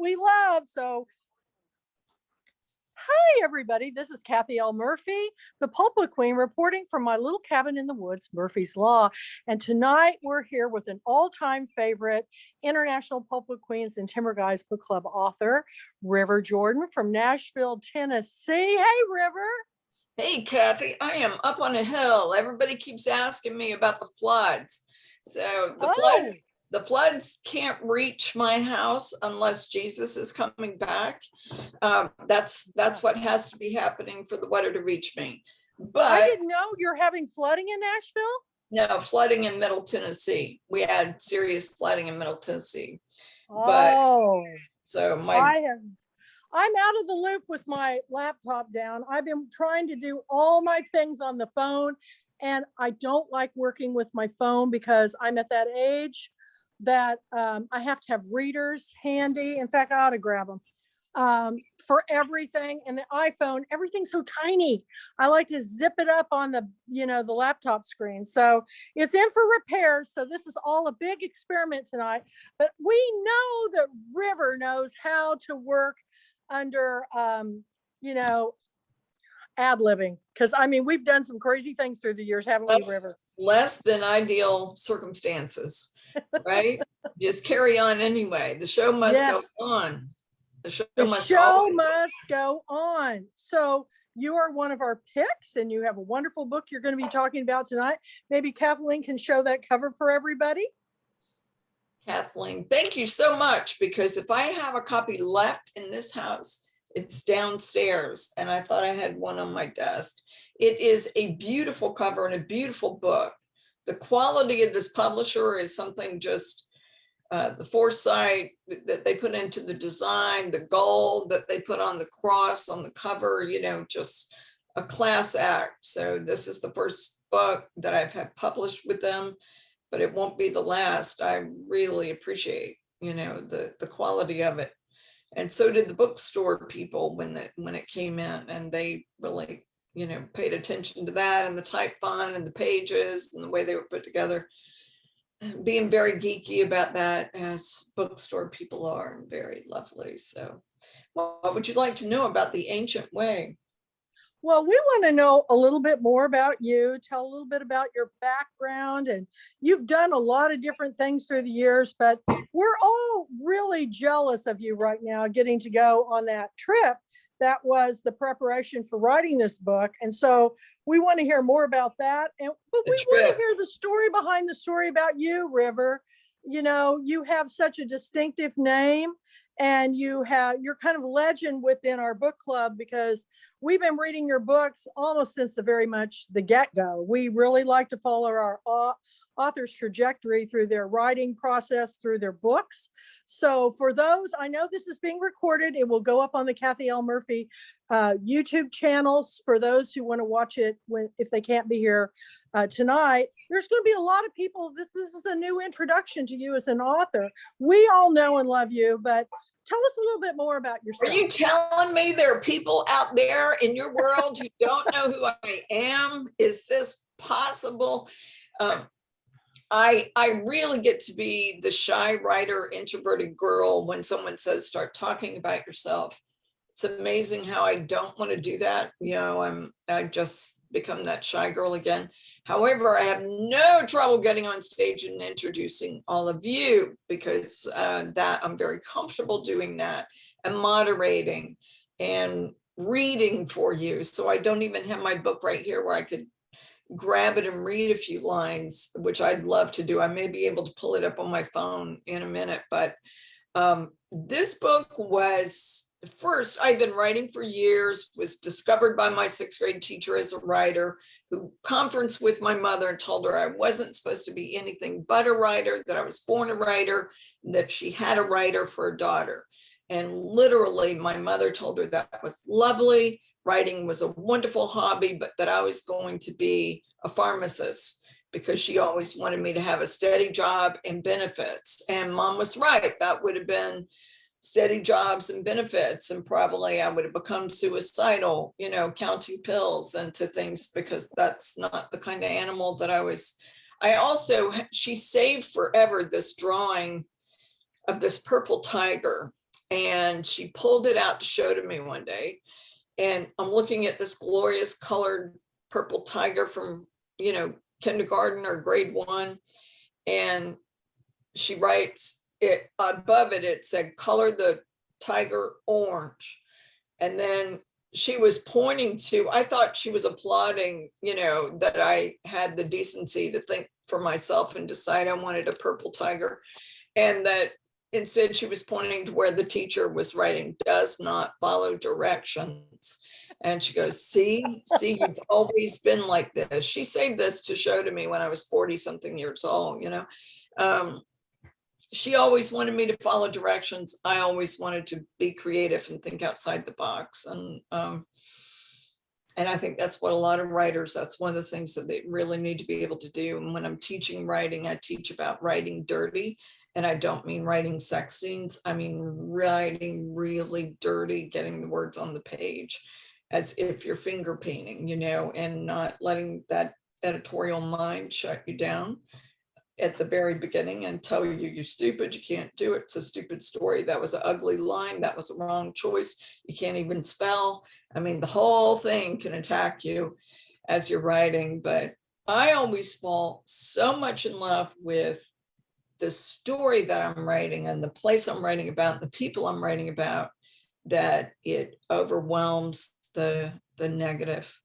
we love. So hi, everybody. This is Kathy L. Murphy, the Pulpwood Queen, reporting from my little cabin in the woods, Murphy's Law. And tonight we're here with an all-time favorite International Pulpwood Queens and Timber Guys Book Club author, River Jordan from Nashville, Tennessee. Hey, River. Hey, Kathy, I am up on a hill. Everybody keeps asking me about the floods. So the floods can't reach my house unless Jesus is coming back. That's what has to be happening for the water to reach me. But I didn't know you're having flooding in Nashville. No, flooding in Middle Tennessee. We had serious flooding in Middle Tennessee. I'm out of the loop with my laptop down. I've been trying to do all my things on the phone, and I don't like working with my phone because I'm at that age that I have to have readers handy. In fact, I ought to grab them for everything. And the iPhone, everything's so tiny. I like to zip it up on the laptop screen. So it's in for repairs. So this is all a big experiment tonight. But we know that River knows how to work under ad-libbing, because I mean we've done some crazy things through the years, haven't we, River? Less than ideal circumstances, right? Just carry on anyway. The show must go on. The show must go on. So you are one of our picks, and you have a wonderful book you're going to be talking about tonight. Maybe Kathleen can show that cover for everybody. Kathleen, thank you so much, because if I have a copy left in this house, it's downstairs, and I thought I had one on my desk. It is a beautiful cover and a beautiful book. The quality of this publisher is something just, the foresight that they put into the design, the gold that they put on the cross on the cover, just a class act. So this is the first book that I've had published with them, but it won't be the last. I really appreciate, the quality of it. And so did the bookstore people when it came in, and they really, paid attention to that, and the type font and the pages and the way they were put together. Being very geeky about that, as bookstore people are, and very lovely. So what would you like to know about the Ancient Way? Well, we want to know a little bit more about you. Tell a little bit about your background. And you've done a lot of different things through the years, but we're all really jealous of you right now, getting to go on that trip. That was the preparation for writing this book. And so we want to hear more about that. But we want to hear the story behind the story about you, River. You have such a distinctive name, and you're kind of legend within our book club, because we've been reading your books almost since the get-go. We really like to follow our author's trajectory through their writing process, through their books. So for those, I know this is being recorded. It will go up on the Kathy L. Murphy YouTube channels for those who want to watch it if they can't be here tonight. There's going to be a lot of people. This is a new introduction to you as an author. We all know and love you, but tell us a little bit more about yourself. Are you telling me there are people out there in your world who don't know who I am? Is this possible? I really get to be the shy writer, introverted girl when someone says, start talking about yourself. It's amazing how I don't want to do that. I just become that shy girl again. However, I have no trouble getting on stage and introducing all of you, because that I'm very comfortable doing that, and moderating and reading for you. So I don't even have my book right here where I could grab it and read a few lines, which I'd love to do. I may be able to pull it up on my phone in a minute, but this book was, first, I've been writing for years, was discovered by my 6th grade teacher as a writer, who conferenced with my mother and told her I wasn't supposed to be anything but a writer, that I was born a writer, that she had a writer for a daughter. And literally, my mother told her that was lovely. Writing was a wonderful hobby, but that I was going to be a pharmacist, because she always wanted me to have a steady job and benefits. And Mom was right. That would have been steady jobs and benefits, and probably I would have become suicidal, counting pills into things, because that's not the kind of animal that I was. She saved forever this drawing of this purple tiger And she pulled it out to show to me one day. And I'm looking at this glorious colored purple tiger from, kindergarten or grade 1. And she writes it above it, it said, color the tiger orange. And then she was pointing to, I thought she was applauding, that I had the decency to think for myself and decide I wanted a purple tiger. And that instead she was pointing to where the teacher was writing, does not follow directions. And she goes, see, you've always been like this. She saved this to show to me when I was 40 something years old, she always wanted me to follow directions. I always wanted to be creative and think outside the box. And I think that's what a lot of writers, that's one of the things that they really need to be able to do. And when I'm teaching writing, I teach about writing dirty. And I don't mean writing sex scenes. I mean, writing really dirty, getting the words on the page as if you're finger painting, and not letting that editorial mind shut you down at the very beginning and tell you, you're stupid, you can't do it, it's a stupid story, that was an ugly line, that was a wrong choice, you can't even spell. I mean, the whole thing can attack you as you're writing. But I always fall so much in love with the story that I'm writing and the place I'm writing about, the people I'm writing about, that it overwhelms the negative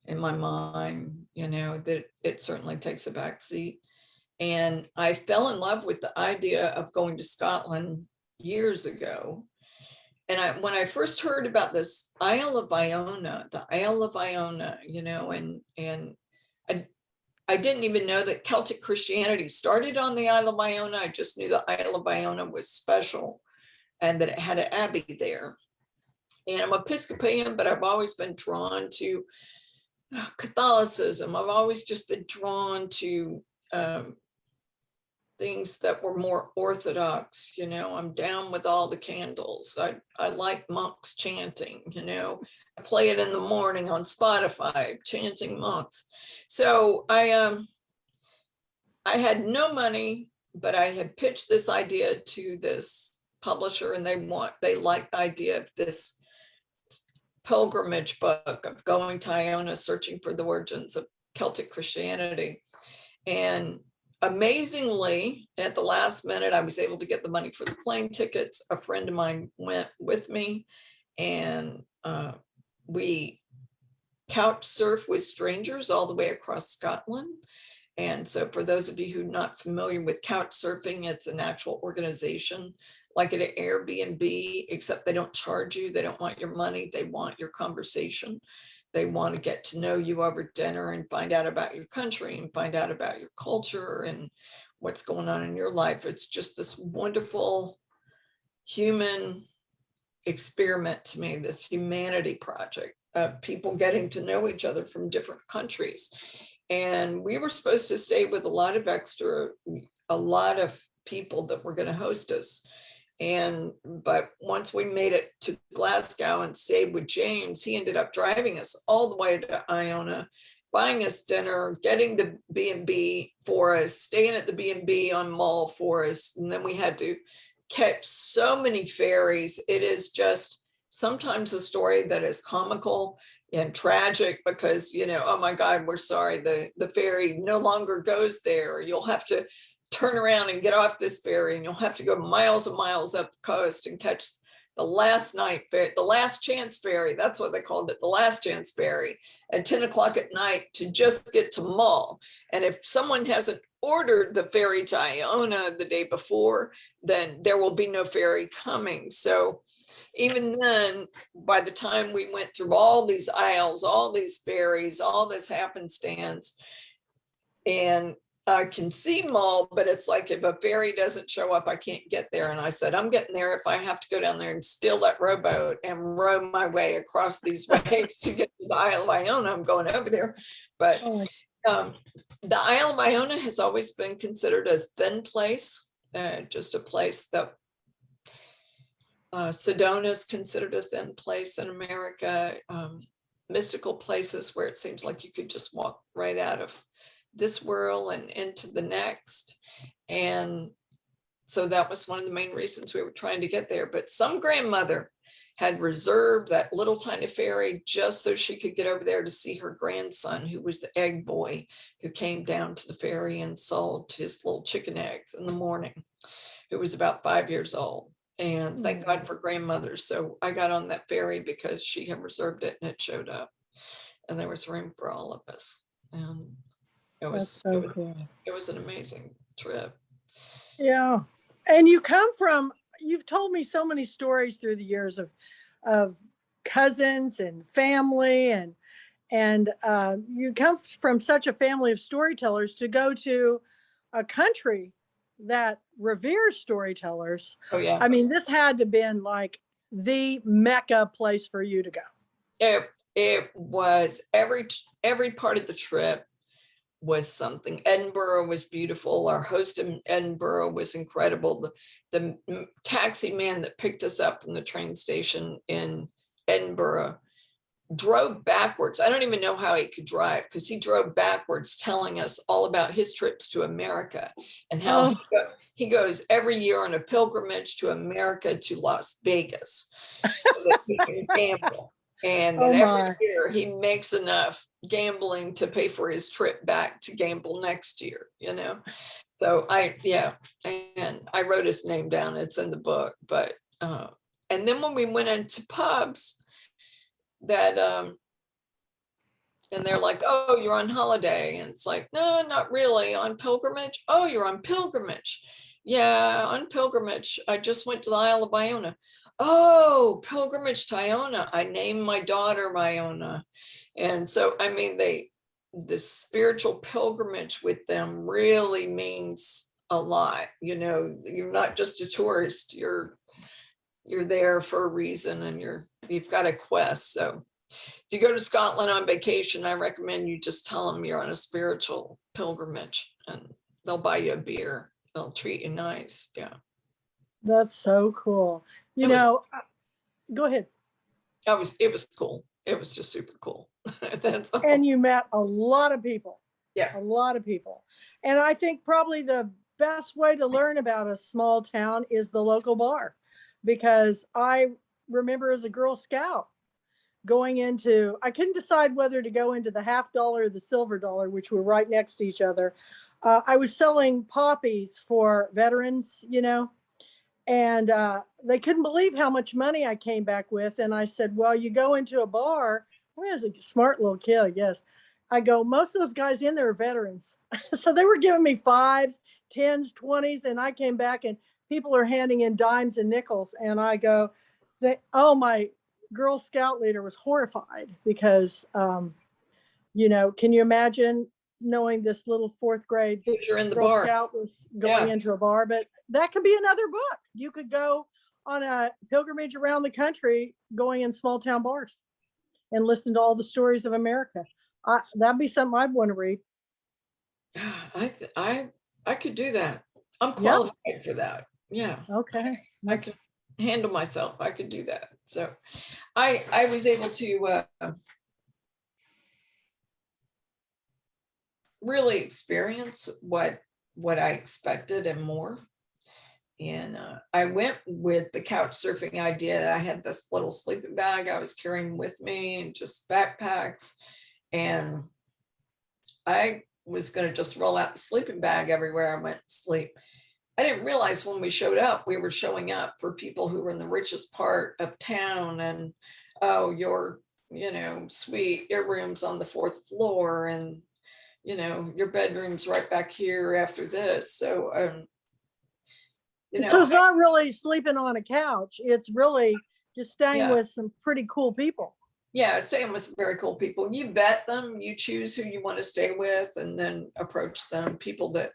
in my mind, that it certainly takes a back seat. And I fell in love with the idea of going to Scotland years ago. And when I first heard about this Isle of Iona, and I didn't even know that Celtic Christianity started on the Isle of Iona. I just knew the Isle of Iona was special and that it had an abbey there. And I'm Episcopalian, but I've always been drawn to Catholicism. I've always just been drawn to things that were more orthodox. I'm down with all the candles. I like monks chanting, I play it in the morning on Spotify, chanting monks. So I had no money, but I had pitched this idea to this publisher, and they liked the idea of this pilgrimage book of going to Iona, searching for the origins of Celtic Christianity. And amazingly, at the last minute, I was able to get the money for the plane tickets. A friend of mine went with me, and we couch surf with strangers all the way across Scotland. And so for those of you who are not familiar with couch surfing, it's an actual organization like an Airbnb, except they don't charge you. They don't want your money. They want your conversation. They want to get to know you over dinner and find out about your country and find out about your culture and what's going on in your life. It's just this wonderful human experiment to me, this humanity project of people getting to know each other from different countries. And we were supposed to stay with a lot of people that were going to host us. But once we made it to Glasgow and stayed with James, he ended up driving us all the way to Iona, buying us dinner, getting the B&B for us, staying at the B&B on Mull for us. And then we had to catch so many ferries. It is just sometimes a story that is comical and tragic because, oh my God, we're sorry, the ferry no longer goes there. You'll have to turn around and get off this ferry, and you'll have to go miles and miles up the coast and catch the last chance ferry. That's what they called it, the last chance ferry at 10 o'clock at night to just get to Mull. And if someone hasn't ordered the ferry to Iona the day before, then there will be no ferry coming. So even then, by the time we went through all these isles, all these ferries, all this happenstance, and I can see Mull, but it's like if a ferry doesn't show up, I can't get there. And I said, I'm getting there if I have to go down there and steal that rowboat and row my way across these waves to get to the Isle of Iona. I'm going over there. But the Isle of Iona has always been considered a thin place, just a place that Sedona is considered a thin place in America, mystical places where it seems like you could just walk right out of this world and into the next. And So that was one of the main reasons we were trying to get there. But some grandmother had reserved that little tiny ferry just so she could get over there to see her grandson, who was the egg boy, who came down to the ferry and sold his little chicken eggs in the morning, who was about 5 years old. And thank God for grandmothers. So I got on that ferry because she had reserved it and it showed up. And there was room for all of us. And That's so cool. It was an amazing trip. Yeah. And you've told me so many stories through the years of cousins and family, and you come from such a family of storytellers to go to a country that reveres storytellers. Oh yeah. I mean, this had to have been like the Mecca place for you to go. It was every part of the trip was something. Edinburgh was beautiful. Our host in Edinburgh was incredible. The taxi man that picked us up from the train station in Edinburgh drove backwards. I don't even know how he could drive, because he drove backwards telling us all about his trips to America and how he goes every year on a pilgrimage to America, to Las Vegas, so that he can gamble. And then every year he makes enough gambling to pay for his trip back to gamble next year, you know? So and I wrote his name down, it's in the book. But and then when we went into pubs that and they're like, oh, you're on holiday, and it's like, no, not really, on pilgrimage. Oh, you're on pilgrimage. Yeah, on pilgrimage. I just went to the Isle of Iona. Oh, pilgrimage to Iona. I named my daughter Iona. And so, I mean, the spiritual pilgrimage with them really means a lot. You know, you're not just a tourist, you're there for a reason, and you've got a quest. So if you go to Scotland on vacation, I recommend you just tell them you're on a spiritual pilgrimage, and they'll buy you a beer. They'll treat you nice. Yeah. That's so cool. Go ahead. It was cool. It was just super cool. That's all. And you met a lot of people. Yeah. A lot of people. And I think probably the best way to learn about a small town is the local bar, because I remember as a Girl Scout I couldn't decide whether to go into the $50 or the silver dollar, which were right next to each other. I was selling poppies for veterans, and they couldn't believe how much money I came back with. And I said, well, you go into a bar. I was a smart little kid, I guess. I go, most of those guys in there are veterans. So they were giving me 5s, 10s, 20s. And I came back and people are handing in dimes and nickels. And I go, my Girl Scout leader was horrified because, can you imagine knowing this little 4th grade Girl Scout was going into a bar? But that could be another book. You could go on a pilgrimage around the country, going in small town bars and listen to all the stories of America. That'd be something I'd want to read. I could do that. I'm qualified for that. Yeah. Okay. I could handle myself. I could do that. So I was able to really experience what I expected and more. And I went with the couch surfing idea. I had this little sleeping bag I was carrying with me, and just backpacks. And I was going to just roll out the sleeping bag everywhere I went to sleep. I didn't realize when we showed up, we were showing up for people who were in the richest part of town. And, your, suite, your room's on the 4th floor, and, your bedroom's right back here after this. So, so it's not really sleeping on a couch. It's really just staying with some pretty cool people. Yeah, staying with some very cool people. You vet them, you choose who you want to stay with, and then approach them. People that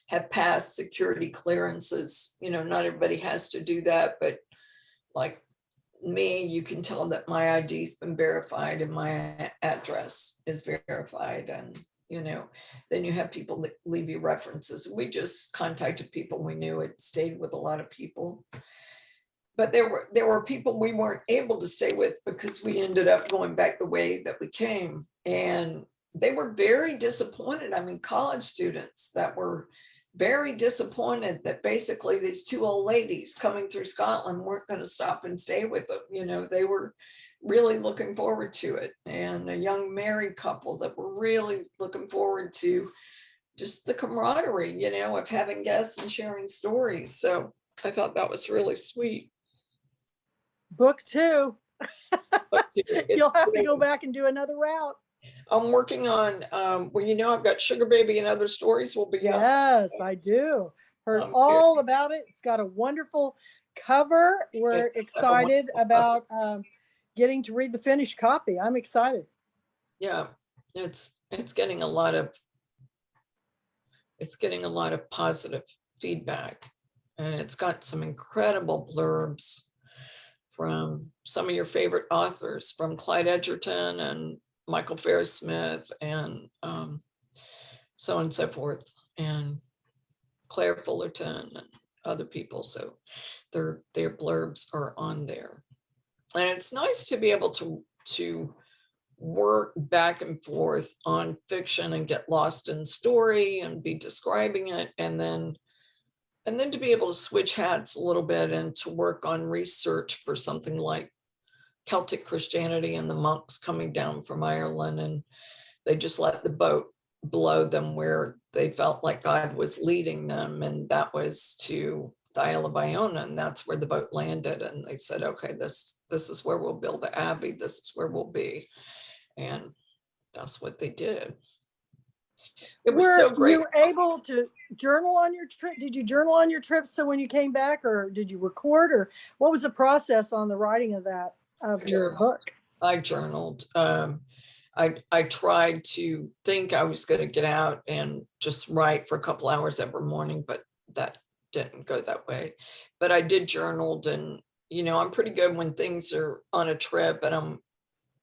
have passed security clearances, not everybody has to do that, but like me, you can tell that my ID's been verified and my address is verified. And then you have people that leave you references. We just contacted people we knew had stayed with a lot of people. But there were people we weren't able to stay with because we ended up going back the way that we came. And they were very disappointed. I mean, college students that were very disappointed that basically these two old ladies coming through Scotland weren't going to stop and stay with them. You know, they were really looking forward to it. And a young married couple that were really looking forward to just the camaraderie, you know, of having guests and sharing stories. So I thought that was really sweet. Book 2. But You'll have to go back and do another route. I'm working on, well, you know, I've got Sugar Baby and Other Stories will be out. Yes, I do. Heard all about it. It's got a wonderful cover. We're excited about getting to read the finished copy. I'm excited. Yeah, it's getting a lot of positive feedback, and it's got some incredible blurbs from some of your favorite authors, from Clyde Edgerton and Michael Ferris Smith and so on and so forth, and Claire Fullerton and other people. So their blurbs are on there, and it's nice to be able to work back and forth on fiction and get lost in story and be describing it, and then to be able to switch hats a little bit and to work on research for something like Celtic Christianity and the monks coming down from Ireland, and they just let the boat blow them where they felt like God was leading them, and that was to the Isle of Iona, and that's where the boat landed. And they said, okay, this is where we'll build the abbey, this is where we'll be. And that's what they did. It was so great. Were you able to journal on your trip? Did you journal on your trip? So when you came back, or did you record, or what was the process on the writing of that, of your book? I journaled. I tried to think I was going to get out and just write for a couple hours every morning, but that didn't go that way. But I did journaled, and you know, I'm pretty good when things are on a trip, and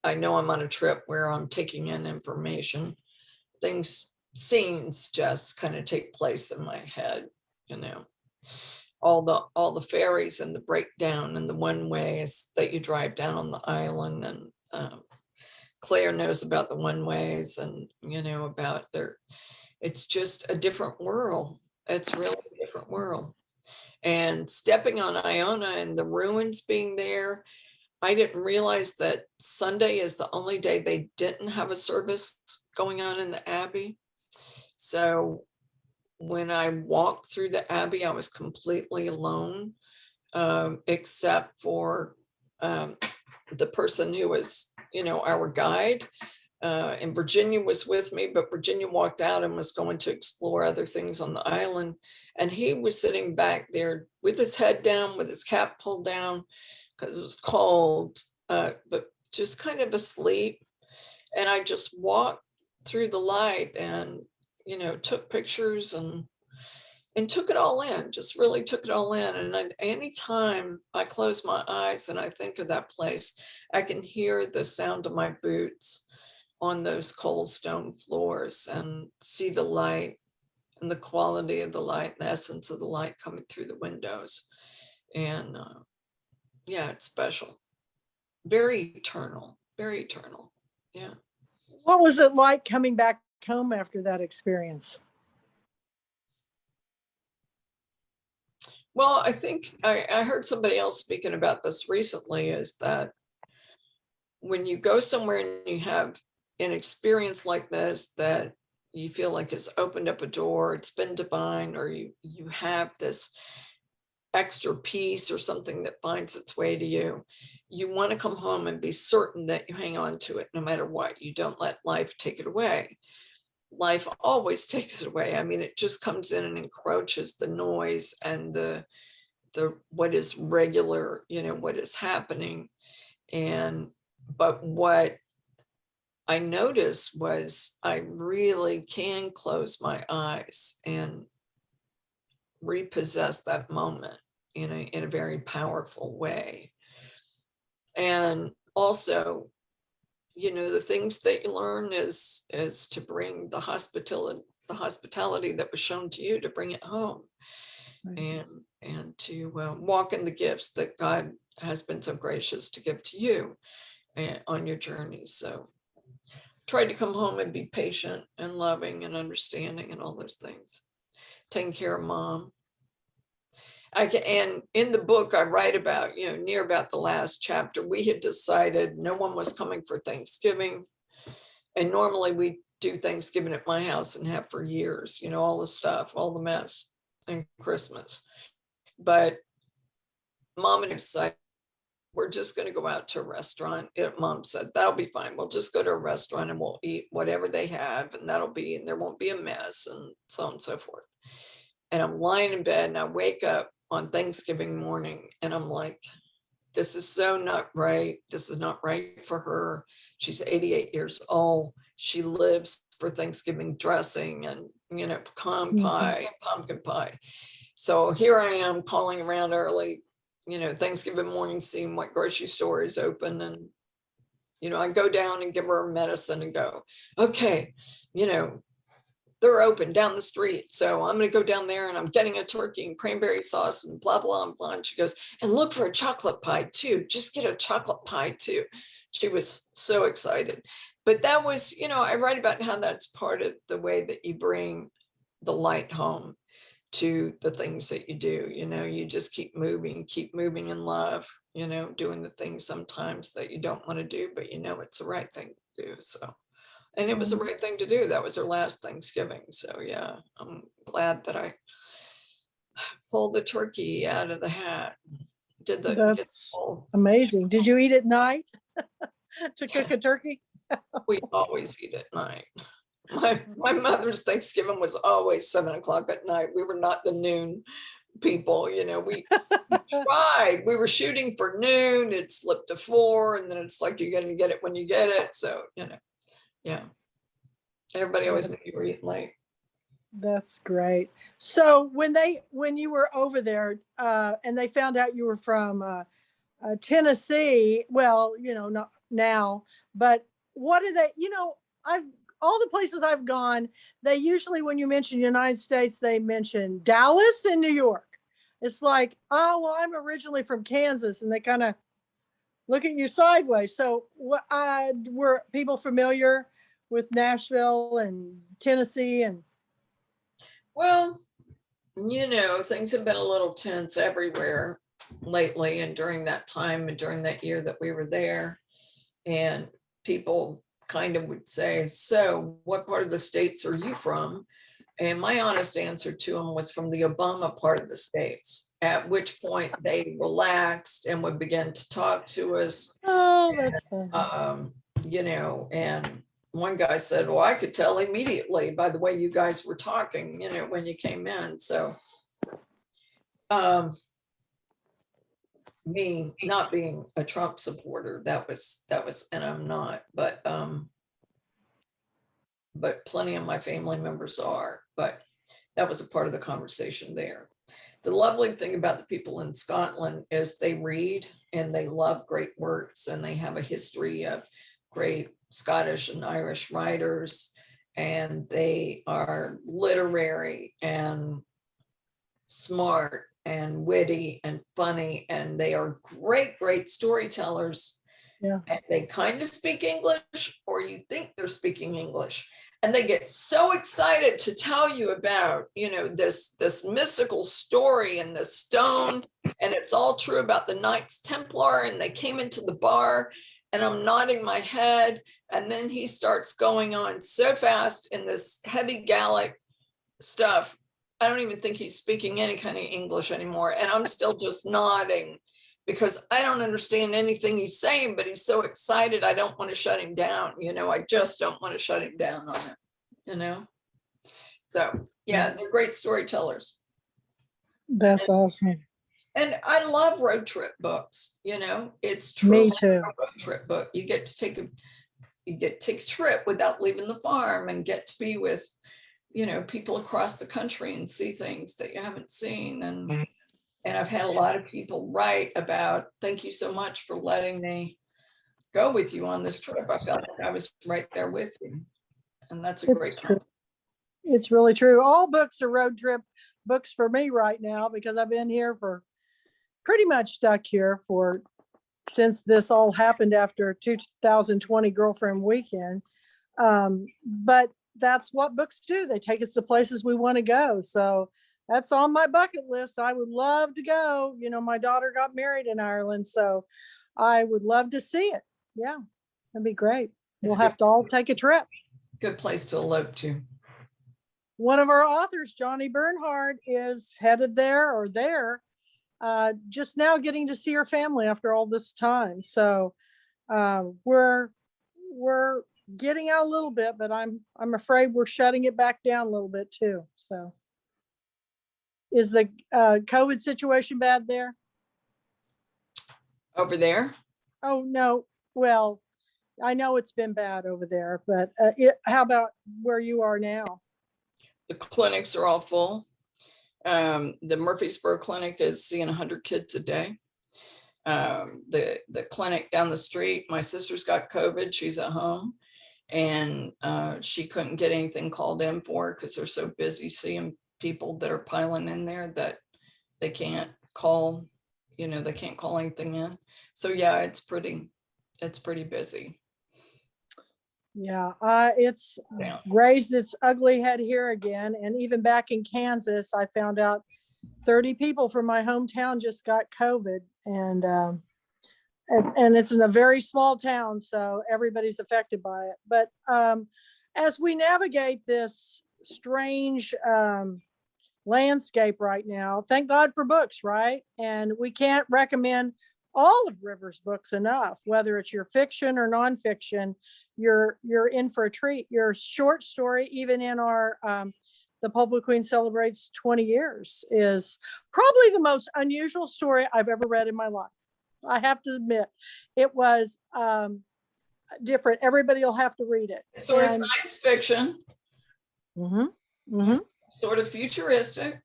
I know I'm on a trip where I'm taking in information. Scenes just kind of take place in my head, you know. All the ferries and the breakdown and the one ways that you drive down on the island, and Claire knows about the one ways, and you know about it's just a different world. It's really a different world. And stepping on Iona and the ruins being there, I didn't realize that Sunday is the only day they didn't have a service going on in the Abbey. So when I walked through the Abbey, I was completely alone, except for the person who was, you know, our guide. And Virginia was with me, but Virginia walked out and was going to explore other things on the island. And he was sitting back there with his head down, with his cap pulled down, because it was cold, but just kind of asleep. And I just walked through the light and, you know, took pictures and took it all in, just really took it all in. And anytime I close my eyes and I think of that place, I can hear the sound of my boots on those cold stone floors and see the light and the quality of the light and the essence of the light coming through the windows. And yeah, it's special. Very eternal, very eternal. Yeah. What was it like coming back home after that experience? Well, I think I heard somebody else speaking about this recently, is that when you go somewhere and you have an experience like this, that you feel like it's opened up a door, it's been divine, or you have this extra piece or something that finds its way to you, you want to come home and be certain that you hang on to it no matter what. You don't let life take it away. Life always takes it away. I mean, it just comes in and encroaches the noise and the what is regular, you know, what is happening. But what I noticed was I really can close my eyes and repossess that moment in a very powerful way. And also, you know, the things that you learn is to bring the hospitality that was shown to you, to bring it home. Right. And to walk in the gifts that God has been so gracious to give to you on your journey. So try to come home and be patient and loving and understanding and all those things. taking care of Mom. And in the book I write about, near about the last chapter, we had decided no one was coming for Thanksgiving. And normally we do Thanksgiving at my house and have for years, all the stuff, all the mess, and Christmas. But Mom and I decided we're just going to go out to a restaurant. Mom said, that'll be fine. We'll just go to a restaurant and we'll eat whatever they have, and there won't be a mess, and so on and so forth. And I'm lying in bed and I wake up on Thanksgiving morning and I'm like, this is so not right. This is not right for her. She's 88 years old. She lives for Thanksgiving dressing and, pecan pie, pumpkin pie. So here I am calling around early, Thanksgiving morning, seeing what grocery store is open. And, I go down and give her medicine and go, okay, they're open down the street. So I'm going to go down there and I'm getting a turkey and cranberry sauce and blah, blah, blah. And she goes, and look for a chocolate pie too. Just get a chocolate pie too. She was so excited. But that was, I write about how that's part of the way that you bring the light home to the things that you do. You just keep moving in love, doing the things sometimes that you don't want to do, but it's the right thing to do. So. And it was the right thing to do. That was her last Thanksgiving. So yeah, I'm glad that I pulled the turkey out of the hat. That's amazing. Did you eat at night to cook a turkey? We always eat at night. My mother's Thanksgiving was always 7:00 at night. We were not the noon people, we tried. We were shooting for noon. It slipped to 4, and then it's like you're going to get it when you get it. So, yeah. Everybody always knew you were eating late. That's great. So when you were over there and they found out you were from Tennessee, well, not now, but what do they, all the places I've gone, they usually, when you mention United States, they mention Dallas and New York. It's like, oh, well, I'm originally from Kansas, and they kind of look at you sideways. So were people familiar with Nashville and Tennessee? And well, things have been a little tense everywhere lately, and during that time and during that year that we were there, and people kind of would say, so what part of the states are you from? And my honest answer to them was from the Obama part of the states, at which point they relaxed and would begin to talk to us. Oh, that's fun. And one guy said, well, I could tell immediately by the way you guys were talking, when you came in. So me not being a Trump supporter, that was, and I'm not, but plenty of my family members are, but that was a part of the conversation there. The lovely thing about the people in Scotland is they read and they love great works, and they have a history of great Scottish and Irish writers, and they are literary and smart and witty and funny, and they are great storytellers. Yeah. And they kind of speak English, or you think they're speaking English, and they get so excited to tell you about, this mystical story and the stone, and it's all true about the Knights Templar, and they came into the bar, and I'm nodding my head, and then he starts going on so fast in this heavy Gallic stuff. I don't even think he's speaking any kind of English anymore, and I'm still just nodding, because I don't understand anything he's saying, but he's so excited. I don't want to shut him down. I just don't want to shut him down on it, So yeah, they're great storytellers. That's awesome. And I love road trip books. It's true. Me too. A road trip book. You get to take a trip without leaving the farm, and get to be with, people across the country and see things that you haven't seen. And I've had a lot of people write about, thank you so much for letting me go with you on this trip. I felt like I was right there with you. And that's a great compliment. It's really true. All books are road trip books for me right now, because I've been here for pretty much stuck here since this all happened after 2020 girlfriend weekend. But that's what books do. They take us to places we want to go. So that's on my bucket list. I would love to go. You know, my daughter got married in Ireland, so I would love to see it. Yeah, that'd be great. We'll have to all take a trip. Good place to elope to. One of our authors, Johnny Bernhard, is headed there or there, just now getting to see her family after all this time. So we're getting out a little bit, but I'm afraid we're shutting it back down a little bit too. So is the COVID situation bad there? Over there? Oh, no. Well, I know it's been bad over there, but how about where you are now? The clinics are all full. The Murfreesboro clinic is seeing 100 kids a day. The clinic down the street, my sister's got COVID. She's at home, and she couldn't get anything called in for her because they're so busy seeing people that are piling in there that they can't call, they can't call anything in. So yeah, it's pretty busy. Yeah, it's raised its ugly head here again. And even back in Kansas, I found out 30 people from my hometown just got COVID, and it's in a very small town, so everybody's affected by it. But as we navigate this strange landscape right now, thank God for books, right? And we can't recommend all of River's books enough, whether it's your fiction or nonfiction. You're in for a treat. Your short story, even in our the Pulpwood Queen celebrates 20 years, is probably the most unusual story I've ever read in my life. I have to admit, it was different. Everybody will have to read it. It's sort of science fiction. Mm-hmm. Sort of futuristic.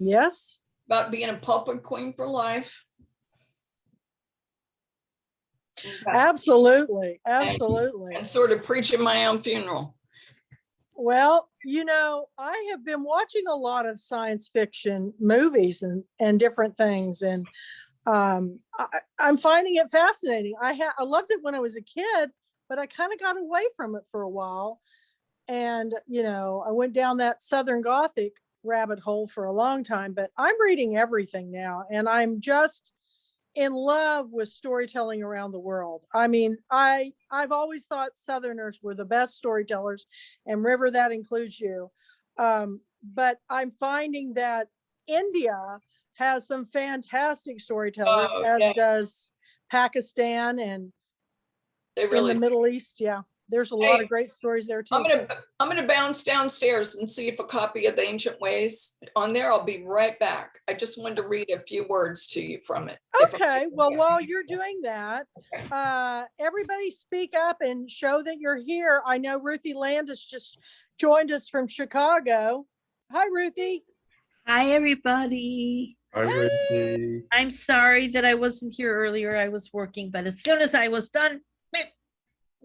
Yes. About being a Pulpwood Queen for life. Absolutely. And sort of preaching my own funeral. Well, I have been watching a lot of science fiction movies and different things, and I'm finding it fascinating. I loved it when I was a kid, but I kind of got away from it for a while. And, I went down that Southern Gothic rabbit hole for a long time, but I'm reading everything now, and I'm just in love with storytelling around the world. I mean, I've always thought Southerners were the best storytellers, and River, that includes you. But I'm finding that India has some fantastic storytellers, as does Pakistan, and in the Middle East. Yeah, there's a lot of great stories there too. I'm gonna bounce downstairs and see if a copy of The Ancient Ways on there. I'll be right back. I just wanted to read a few words to you from it. Okay, well, while you're doing that, everybody speak up and show that you're here. I know Ruthie Landis just joined us from Chicago. Hi, Ruthie. Hi, everybody. Hi, Ruthie. I'm sorry that I wasn't here earlier. I was working, but as soon as I was done.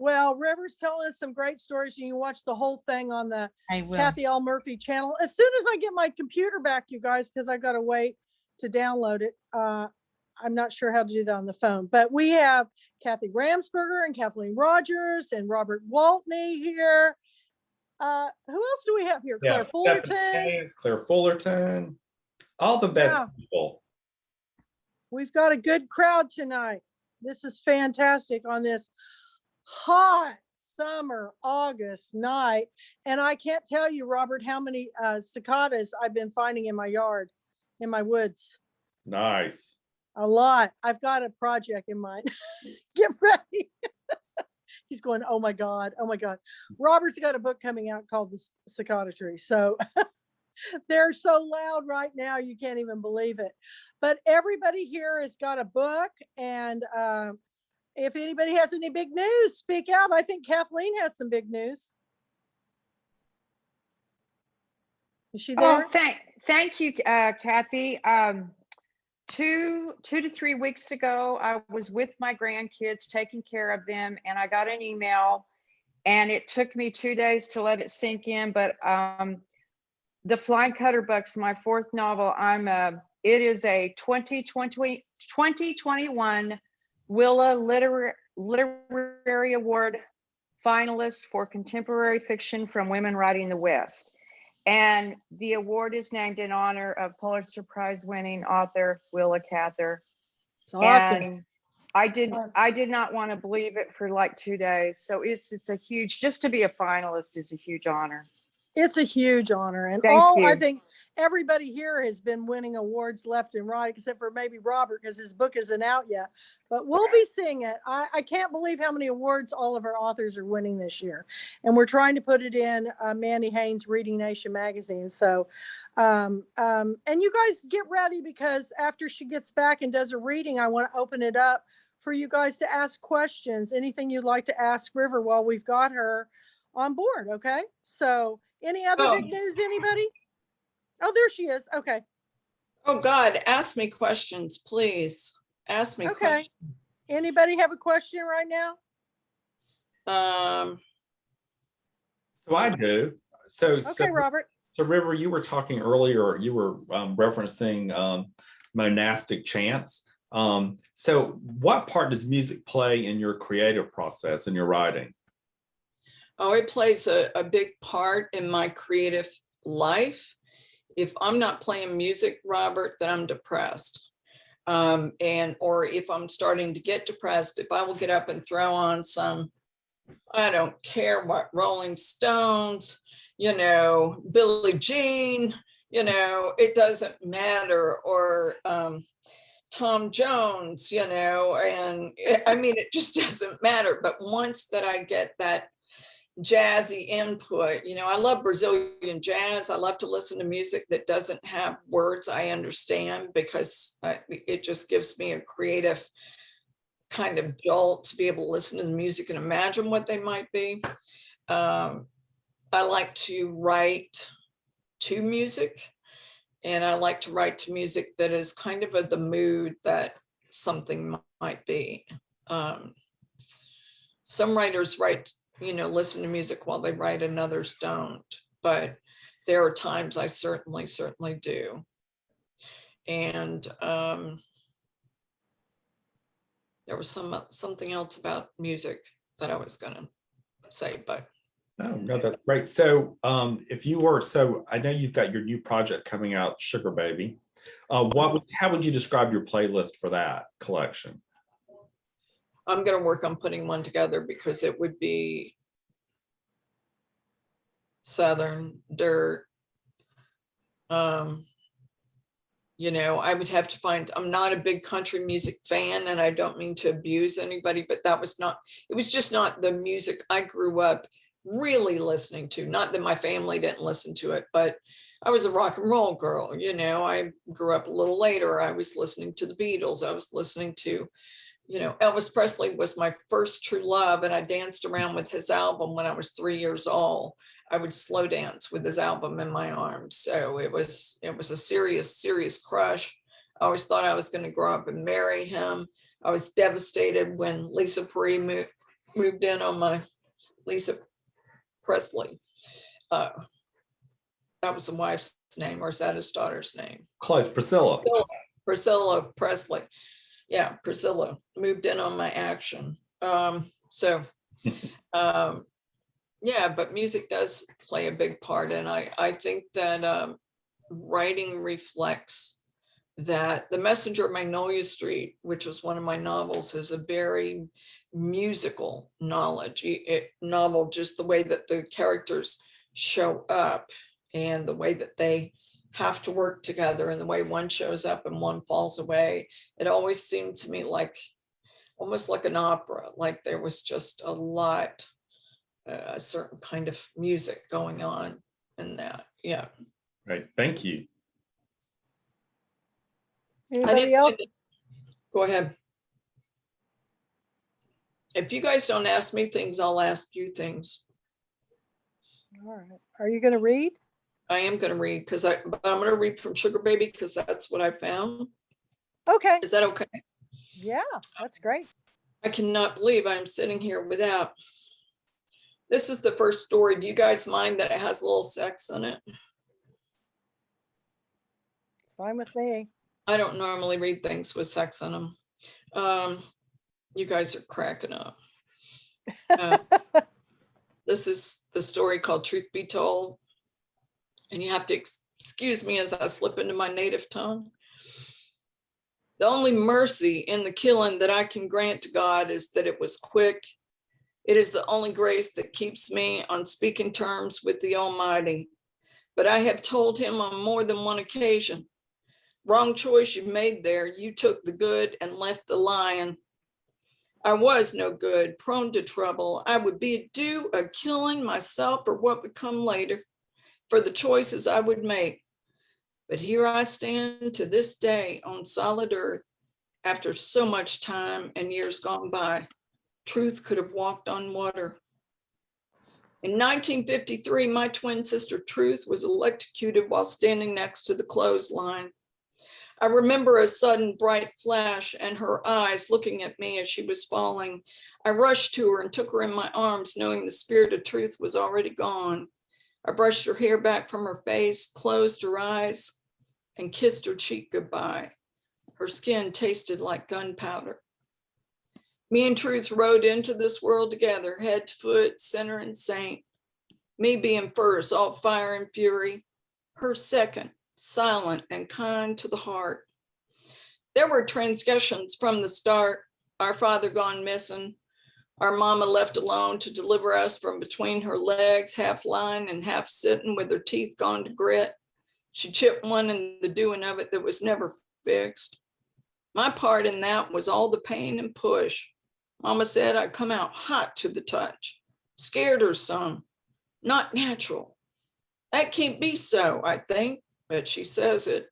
Well, River's telling us some great stories, and you can watch the whole thing on the Kathy L. Murphy channel. As soon as I get my computer back, you guys, because I got to wait to download it. I'm not sure how to do that on the phone, but we have Kathy Ramsberger and Kathleen Rogers and Robert Waltney here. Who else do we have here? Claire Fullerton. Claire Fullerton. All the best people. We've got a good crowd tonight. This is fantastic on this hot summer August night. And I can't tell you, Robert, how many cicadas I've been finding in my yard, in my woods. Nice. A lot. I've got a project in mind. Get ready. He's going, oh my God. Oh my God. Robert's got a book coming out called The Cicada Tree. So they're so loud right now, you can't even believe it. But everybody here has got a book, and if anybody has any big news, speak out. I think Kathleen has some big news. Is she there? Oh, thank you, Kathy. 2 to 3 weeks ago, I was with my grandkids taking care of them, and I got an email, and it took me 2 days to let it sink in. But The Fly Cutter Books, my fourth novel, it is a 2021 Willa Literary Award finalists for contemporary fiction from women writing the West. And the award is named in honor of Pulitzer Prize winning author Willa Cather. It's awesome. And I did Awesome. not want to believe it for like 2 days. So it's a huge, just to be a finalist is a huge honor. It's a huge honor. And Thank I you. think everybody here has been winning awards left and right, except for maybe Robert, because his book isn't out yet. But we'll be seeing it. I can't believe how many awards all of our authors are winning this year. And we're trying to put it in Mandy Haynes' Reading Nation magazine. So, and you guys get ready, because after she gets back and does a reading, I want to open it up for you guys to ask questions. Anything you'd like to ask River while we've got her on board. Okay. So, any other big news, anybody? Oh, there she is. Okay. Oh God, ask me questions, please. Ask me Okay. questions. Anybody have a question right now? So I do. So, Okay, Robert. So River, you were talking earlier, you were referencing monastic chants. So what part does music play in your creative process, in your writing? Oh, it plays a big part in my creative life. If I'm not playing music, Robert, then I'm depressed. Or if I'm starting to get depressed, if I will get up and throw on some, I don't care what, Rolling Stones, Billie Jean, it doesn't matter, or Tom Jones, and I mean, it just doesn't matter. But once that I get that jazzy input, I love Brazilian jazz. I love to listen to music that doesn't have words I understand, because it just gives me a creative kind of jolt to be able to listen to the music and imagine what they might be. I like to write to music, and I like to write to music that is kind of the mood that something might be. Some writers write, listen to music while they write, and others don't. But there are times I certainly do. And there was something else about music that I was gonna say, but. No, that's great. So so I know you've got your new project coming out, Sugar Baby. How would you describe your playlist for that collection? I'm going to work on putting one together, because it would be Southern dirt. I would have to I'm not a big country music fan, and I don't mean to abuse anybody, but it was just not the music I grew up really listening to. Not that my family didn't listen to it, but I was a rock and roll girl. I grew up a little later. I was listening to the Beatles. I was listening to, Elvis Presley was my first true love, and I danced around with his album when I was 3 years old. I would slow dance with his album in my arms. So it was a serious crush. I always thought I was going to grow up and marry him. I was devastated when Lisa Marie moved in on my Lisa Presley. That was the wife's name, or is that his daughter's name? Close, Priscilla. Priscilla Presley. Yeah, Priscilla moved in on my action. Yeah, but music does play a big part. And I think that writing reflects that. The Messenger of Magnolia Street, which was one of my novels, is a very musical novel, just the way that the characters show up and the way that they have to work together, and the way one shows up and one falls away. It always seemed to me almost like an opera, like there was just a lot, a certain kind of music going on in that. Yeah. Right. Thank you. Anybody else? Go ahead. If you guys don't ask me things, I'll ask you things. All right. Are you going to read? I am going to read, but I'm going to read from Sugar Baby, because that's what I found. Okay. Is that okay? Yeah, that's great. I cannot believe I'm sitting here without. This is the first story. Do you guys mind that it has a little sex in it? It's fine with me. I don't normally read things with sex in them. You guys are cracking up. This is the story called Truth Be Told. And you have to excuse me as I slip into my native tongue. The only mercy in the killing that I can grant to God is that it was quick. It is the only grace that keeps me on speaking terms with the Almighty. But I have told him on more than one occasion, wrong choice you made there. You took the good and left the lion. I was no good, prone to trouble. I would be due a killing myself for what would come later, for the choices I would make. But here I stand to this day on solid earth, after so much time and years gone by. Truth could have walked on water. In 1953, my twin sister Truth was electrocuted while standing next to the clothesline. I remember a sudden bright flash and her eyes looking at me as she was falling. I rushed to her and took her in my arms, knowing the spirit of Truth was already gone. I brushed her hair back from her face, closed her eyes, and kissed her cheek goodbye. Her skin tasted like gunpowder. Me and Truth rode into this world together, head to foot, sinner and saint. Me being first, all fire and fury. Her second, silent and kind to the heart. There were transgressions from the start. Our father gone missing. Our mama left alone to deliver us from between her legs, half lying and half sitting with her teeth gone to grit. She chipped one in the doing of it that was never fixed. My part in that was all the pain and push. Mama said I'd come out hot to the touch. Scared her some. Not natural. That can't be so, I think, but she says it,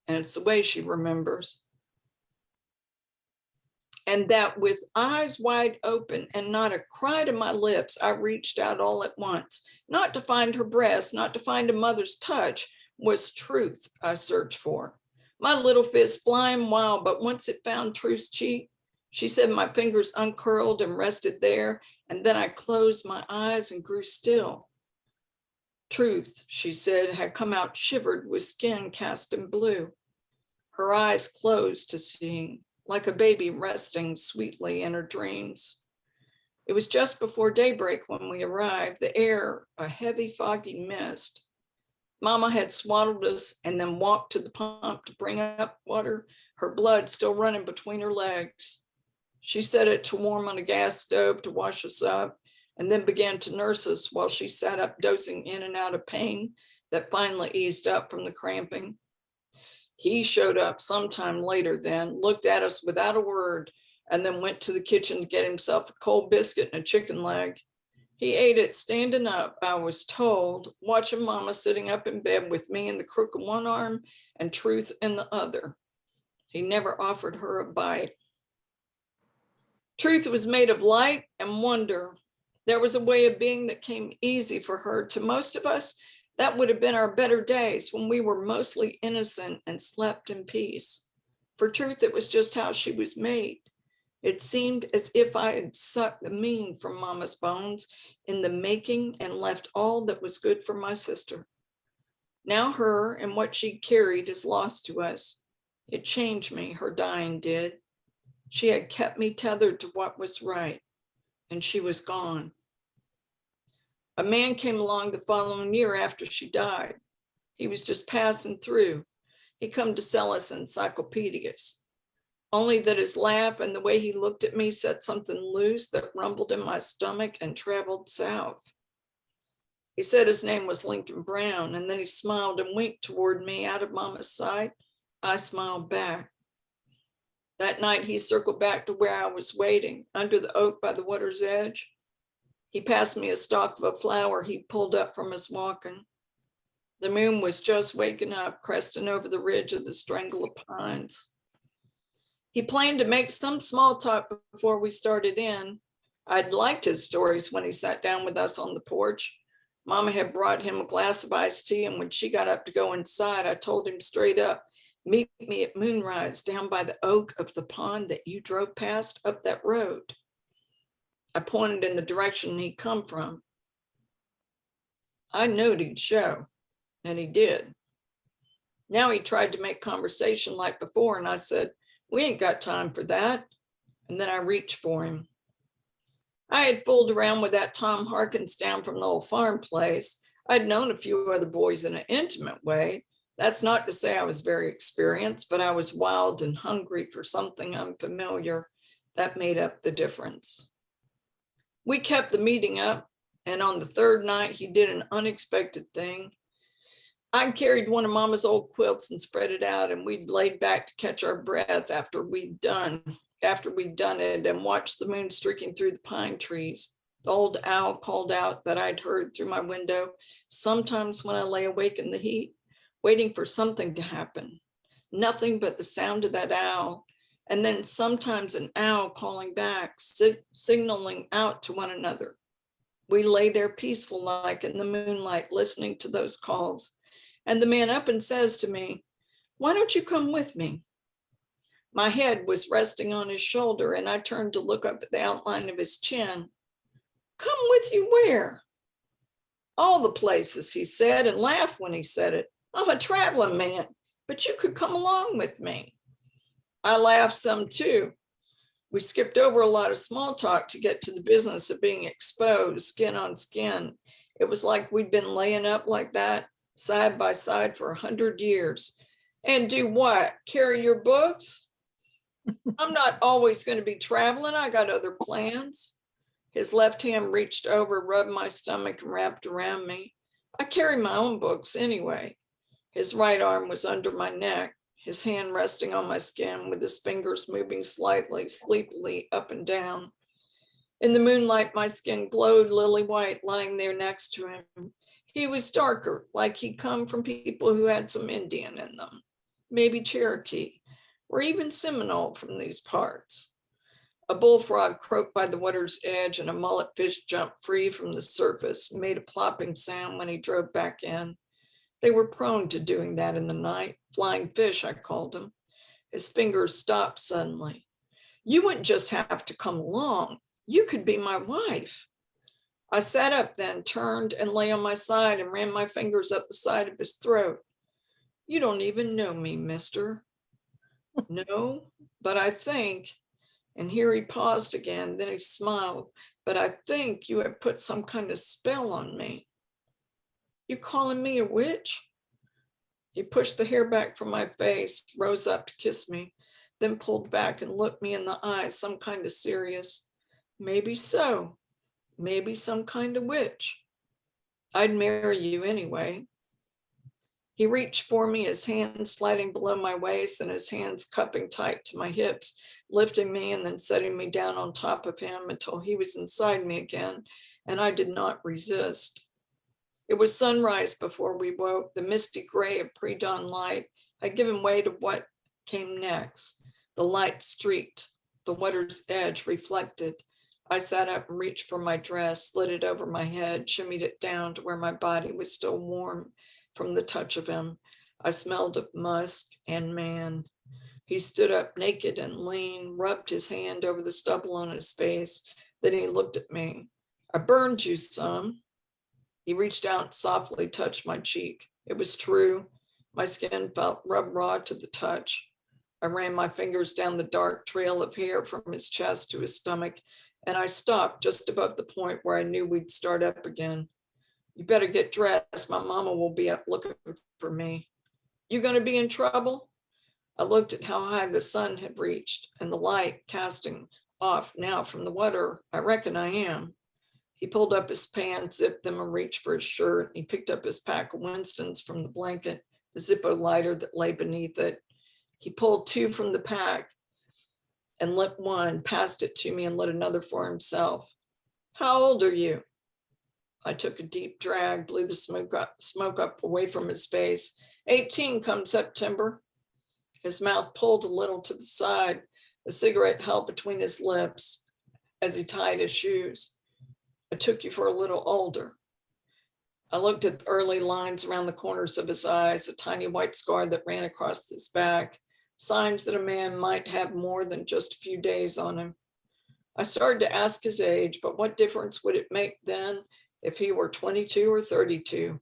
and it's the way she remembers. And that with eyes wide open and not a cry to my lips, I reached out all at once, not to find her breast, not to find a mother's touch, was truth I searched for. My little fist flying wild, but once it found Truth's cheek, she said my fingers uncurled and rested there, and then I closed my eyes and grew still. Truth, she said, had come out shivered with skin cast in blue. Her eyes closed to seeing, like a baby resting sweetly in her dreams. It was just before daybreak when we arrived, the air a heavy foggy mist. Mama had swaddled us and then walked to the pump to bring up water, her blood still running between her legs. She set it to warm on a gas stove to wash us up, and then began to nurse us while she sat up dozing in and out of pain that finally eased up from the cramping. He showed up sometime later then, looked at us without a word, and then went to the kitchen to get himself a cold biscuit and a chicken leg. He ate it standing up, I was told, watching Mama sitting up in bed with me in the crook of one arm and Truth in the other. He never offered her a bite. Truth was made of light and wonder. There was a way of being that came easy for her. To most of us, that would have been our better days when we were mostly innocent and slept in peace. For Truth, it was just how she was made. It seemed as if I had sucked the mean from Mama's bones in the making and left all that was good for my sister. Now her and what she carried is lost to us. It changed me, her dying did. She had kept me tethered to what was right, and she was gone. A man came along the following year after she died. He was just passing through. He come to sell us encyclopedias. Only that his laugh and the way he looked at me set something loose that rumbled in my stomach and traveled south. He said his name was Lincoln Brown, and then he smiled and winked toward me out of Mama's sight. I smiled back. That night he circled back to where I was waiting, under the oak by the water's edge. He passed me a stalk of a flower he pulled up from his walking. The moon was just waking up, cresting over the ridge of the strangle of pines. He planned to make some small talk before we started in. I'd liked his stories when he sat down with us on the porch. Mama had brought him a glass of iced tea, and when she got up to go inside, I told him straight up, meet me at moonrise down by the oak of the pond that you drove past up that road. I pointed in the direction he'd come from. I knowed he'd show, and he did. Now he tried to make conversation like before, and I said, we ain't got time for that. And then I reached for him. I had fooled around with that Tom Harkins down from the old farm place. I'd known a few other boys in an intimate way. That's not to say I was very experienced, but I was wild and hungry for something unfamiliar. That made up the difference. We kept the meeting up, and on the third night, he did an unexpected thing. I carried one of Mama's old quilts and spread it out, and we'd laid back to catch our breath after we'd done it and watched the moon streaking through the pine trees. The old owl called out that I'd heard through my window sometimes when I lay awake in the heat, waiting for something to happen. Nothing but the sound of that owl, and then sometimes an owl calling back, signaling out to one another. We lay there peaceful like in the moonlight, listening to those calls. And the man up and says to me, "Why don't you come with me?" My head was resting on his shoulder, and I turned to look up at the outline of his chin. "Come with you where?" "All the places," he said, and laughed when he said it. "I'm a traveling man, but you could come along with me." I laughed some too. We skipped over a lot of small talk to get to the business of being exposed, skin on skin. It was like we'd been laying up like that, side by side for 100 years. "And do what? Carry your books?" "I'm not always going to be traveling. I got other plans." His left hand reached over, rubbed my stomach, and wrapped around me. "I carry my own books anyway." His right arm was under my neck, his hand resting on my skin with his fingers moving slightly, sleepily up and down. In the moonlight, my skin glowed lily white lying there next to him. He was darker, like he'd come from people who had some Indian in them, maybe Cherokee, or even Seminole from these parts. A bullfrog croaked by the water's edge, and a mullet fish jumped free from the surface and made a plopping sound when he drove back in. They were prone to doing that in the night. Flying fish, I called them. His fingers stopped suddenly. "You wouldn't just have to come along. You could be my wife." I sat up then, turned and lay on my side and ran my fingers up the side of his throat. "You don't even know me, mister." "No, but I think," and here he paused again, then he smiled, "but I think you have put some kind of spell on me." "You calling me a witch?" He pushed the hair back from my face, rose up to kiss me, then pulled back and looked me in the eyes, some kind of serious. "Maybe so. Maybe some kind of witch. I'd marry you anyway." He reached for me, his hands sliding below my waist and his hands cupping tight to my hips, lifting me and then setting me down on top of him until he was inside me again, and I did not resist. It was sunrise before we woke. The misty gray of pre-dawn light had given way to what came next. The light streaked, the water's edge reflected. I sat up and reached for my dress, slid it over my head, shimmied it down to where my body was still warm from the touch of him. I smelled of musk and man. He stood up naked and lean, rubbed his hand over the stubble on his face. Then he looked at me. "I burned you some." He reached out and softly touched my cheek. It was true. My skin felt rub raw to the touch. I ran my fingers down the dark trail of hair from his chest to his stomach, and I stopped just above the point where I knew we'd start up again. "You better get dressed. My mama will be up looking for me." "You gonna be in trouble?" I looked at how high the sun had reached and the light casting off now from the water. "I reckon I am." He pulled up his pants, zipped them, and reached for his shirt. He picked up his pack of Winstons from the blanket, the Zippo lighter that lay beneath it. He pulled two from the pack and lit one, passed it to me, and lit another for himself. "How old are you?" I took a deep drag, blew the smoke up away from his face. 18 come September. His mouth pulled a little to the side. A cigarette held between his lips as he tied his shoes. "I took you for a little older." I looked at the early lines around the corners of his eyes, a tiny white scar that ran across his back, signs that a man might have more than just a few days on him. I started to ask his age, but what difference would it make then if he were 22 or 32?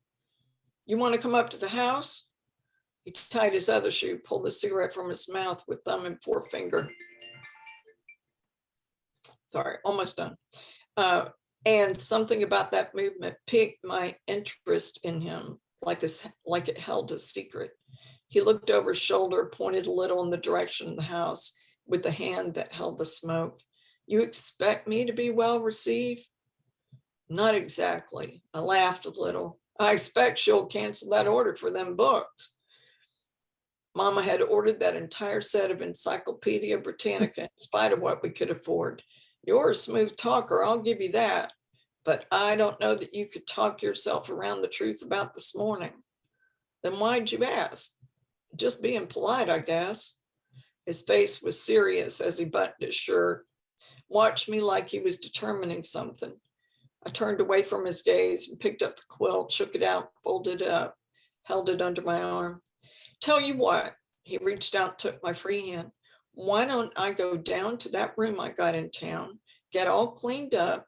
"You want to come up to the house?" He tied his other shoe, pulled the cigarette from his mouth with thumb and forefinger. Sorry, almost done. And something about that movement piqued my interest in him, like it held a secret. He looked over his shoulder, pointed a little in the direction of the house with the hand that held the smoke. You expect me to be well received? Not exactly. I laughed a little. I expect she'll cancel that order for them books. Mama had ordered that entire set of Encyclopedia Britannica in spite of what we could afford. You're a smooth talker, I'll give you that. But I don't know that you could talk yourself around the truth about this morning. Then why'd you ask? Just being polite, I guess. His face was serious as he buttoned his shirt, watched me like he was determining something. I turned away from his gaze and picked up the quilt, shook it out, folded it up, held it under my arm. Tell you what, he reached out, took my free hand. Why don't I go down to that room I got in town, get all cleaned up?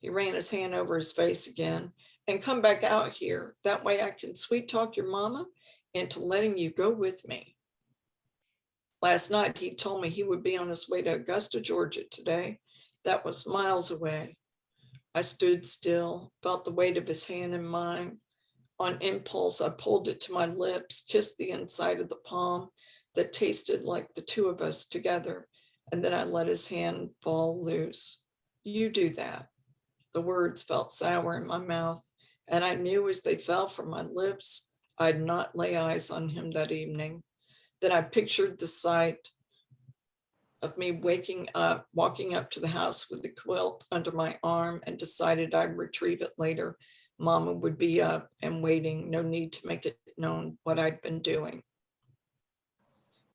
He ran his hand over his face again and come back out here. That way I can sweet talk your mama into letting you go with me. Last night, he told me he would be on his way to Augusta, Georgia today. That was miles away. I stood still, felt the weight of his hand in mine. On impulse, I pulled it to my lips, kissed the inside of the palm that tasted like the two of us together, and then I let his hand fall loose. You do that. The words felt sour in my mouth, and I knew as they fell from my lips, I'd not lay eyes on him that evening. Then I pictured the sight of me waking up, walking up to the house with the quilt under my arm, and decided I'd retrieve it later. Mama would be up and waiting, no need to make it known what I'd been doing.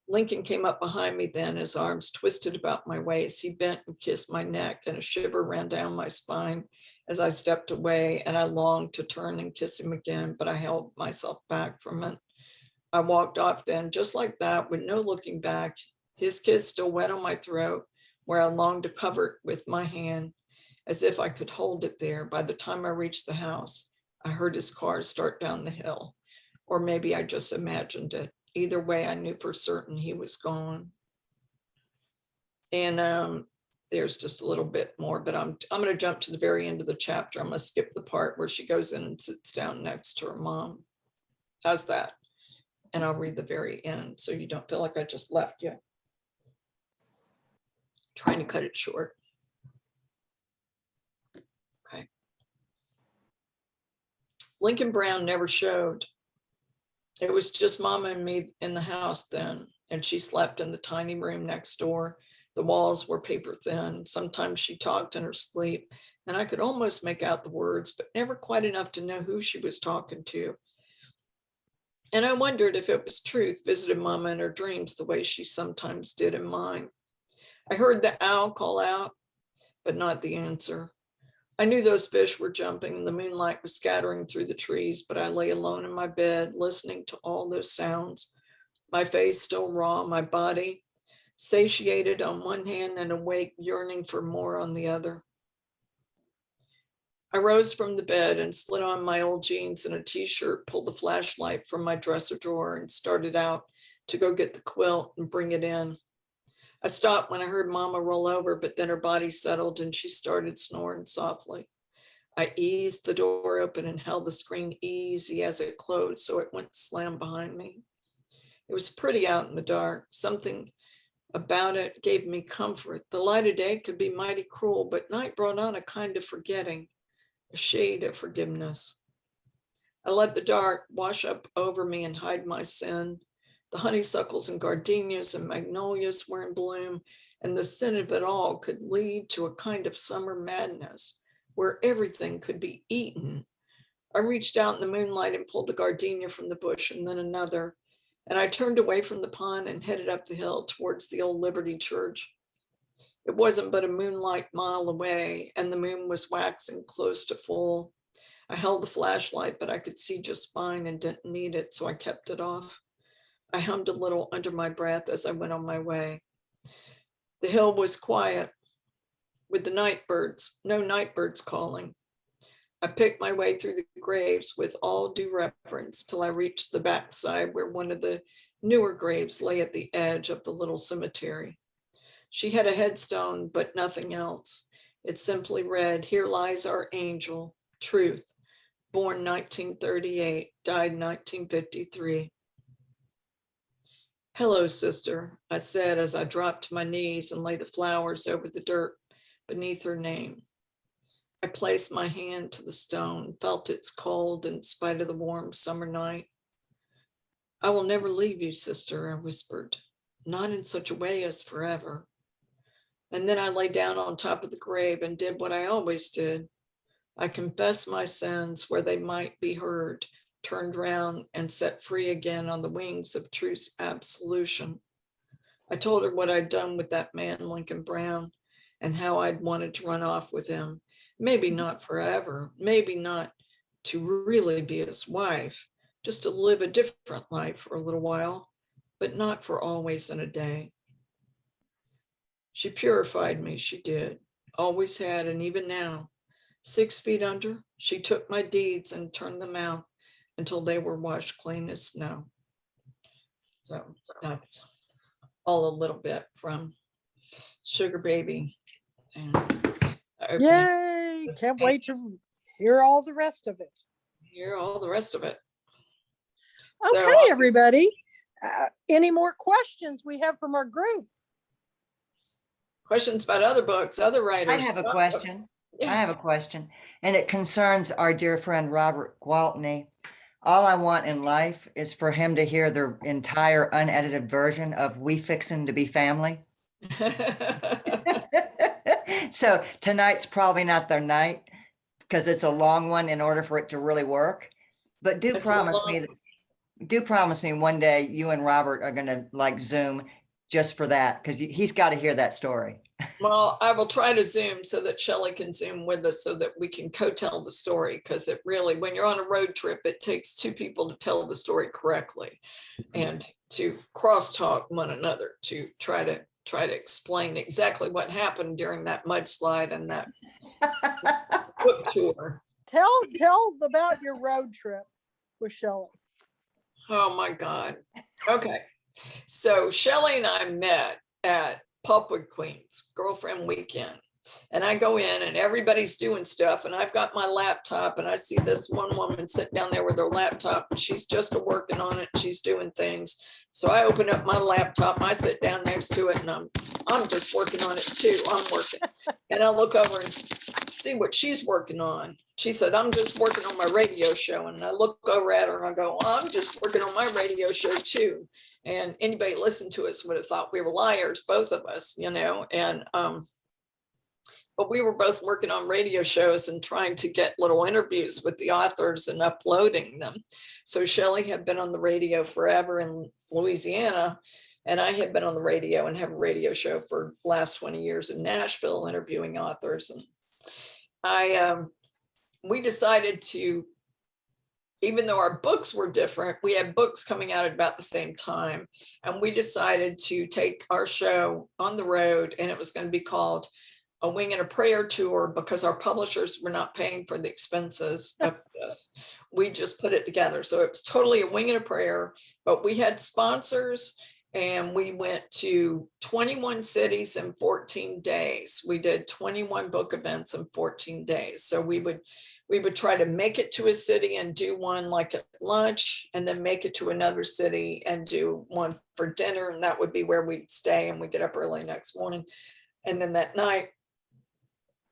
Lincoln came up behind me then, his arms twisted about my waist. He bent and kissed my neck, and a shiver ran down my spine as I stepped away, and I longed to turn and kiss him again, but I held myself back from it. I walked off then, just like that, with no looking back, his kiss still wet on my throat, where I longed to cover it with my hand, as if I could hold it there. By the time I reached the house, I heard his car start down the hill, or maybe I just imagined it. Either way, I knew for certain he was gone. And there's just a little bit more, but I'm going to jump to the very end of the chapter. I'm going to skip the part where she goes in and sits down next to her mom. How's that? And I'll read the very end so you don't feel like I just left you. Trying to cut it short. Okay. Lincoln Brown never showed. It was just Mama and me in the house then, and she slept in the tiny room next door. The walls were paper thin. Sometimes she talked in her sleep, and I could almost make out the words, but never quite enough to know who she was talking to. And I wondered if it was truth visited Mama in her dreams the way she sometimes did in mine. I heard the owl call out, but not the answer. I knew those fish were jumping and the moonlight was scattering through the trees, but I lay alone in my bed, listening to all those sounds. My face still raw, my body satiated on one hand and awake, yearning for more on the other. I rose from the bed and slid on my old jeans and a t-shirt, pulled the flashlight from my dresser drawer and started out to go get the quilt and bring it in. I stopped when I heard Mama roll over, but then her body settled and she started snoring softly. I eased the door open and held the screen easy as it closed so it wouldn't slam behind me. It was pretty out in the dark. Something about it gave me comfort. The light of day could be mighty cruel, but night brought on a kind of forgetting, a shade of forgiveness. I let the dark wash up over me and hide my sin. The honeysuckles and gardenias and magnolias were in bloom, and the sin of it all could lead to a kind of summer madness where everything could be eaten. I reached out in the moonlight and pulled a gardenia from the bush and then another, and I turned away from the pond and headed up the hill towards the old Liberty Church. It wasn't but a moonlight mile away, and the moon was waxing close to full. I held the flashlight, but I could see just fine and didn't need it, so I kept it off. I hummed a little under my breath as I went on my way. The hill was quiet, with the no night birds calling. I picked my way through the graves with all due reverence till I reached the backside where one of the newer graves lay at the edge of the little cemetery. She had a headstone, but nothing else. It simply read, "Here lies our angel, Truth, born 1938, died 1953. "Hello, sister," I said as I dropped to my knees and laid the flowers over the dirt beneath her name. I placed my hand to the stone, felt its cold in spite of the warm summer night. "I will never leave you, sister," I whispered, "not in such a way as forever." And then I lay down on top of the grave and did what I always did. I confessed my sins where they might be heard, turned round and set free again on the wings of truth's absolution. I told her what I'd done with that man, Lincoln Brown, and how I'd wanted to run off with him. Maybe not forever, maybe not to really be his wife, just to live a different life for a little while, but not for always and a day. She purified me, she did, always had, and even now. 6 feet under, she took my deeds and turned them out until they were washed clean as snow. So that's all a little bit from Sugar Baby. And Yay! Can't wait to hear all the rest of it. hear all the rest of it. Okay, everybody. Any more questions we have from our group? Questions about other books, other writers? I have a question. I have Yes. a question, and it concerns our dear friend Robert Gwaltney. All I want in life is for him to hear the entire unedited version of We Fixin' to Be Family. So tonight's probably not their night because it's a long one in order for it to really work. But do It's a promise long- me, do promise me one day you and Robert are gonna like Zoom just for that, because he's got to hear that story. Well, I will try to Zoom so that Shelley can Zoom with us so that we can co-tell the story, because it really, when you're on a road trip, it takes two people to tell the story correctly and to crosstalk one another to try to explain exactly what happened during that mudslide and that book tour. Tell about your road trip with Shelley. Oh my God. Okay. So Shelley and I met at Pulpwood Queens Girlfriend Weekend. And I go in and everybody's doing stuff. And I've got my laptop and I see this one woman sitting down there with her laptop and she's just working on it. She's doing things. So I open up my laptop, I sit down next to it and I'm just working on it too. I'm working. And I look over and see what she's working on. She said, "I'm just working on my radio show." And I look over at her and I go, "Well, I'm just working on my radio show too." And anybody listened to us would have thought we were liars, both of us, you know, and but we were both working on radio shows and trying to get little interviews with the authors and uploading them. So Shelley had been on the radio forever in Louisiana, and I had been on the radio and have a radio show for the last 20 years in Nashville interviewing authors. And we decided to, even though our books were different, we had books coming out at about the same time. And we decided to take our show on the road, and it was going to be called A Wing and a Prayer Tour because our publishers were not paying for the expenses of this. We just put it together. So it was totally a wing and a prayer, but we had sponsors and we went to 21 cities in 14 days. We did 21 book events in 14 days. So we would try to make it to a city and do one like at lunch, and then make it to another city and do one for dinner. And that would be where we'd stay, and we'd get up early next morning. And then that night,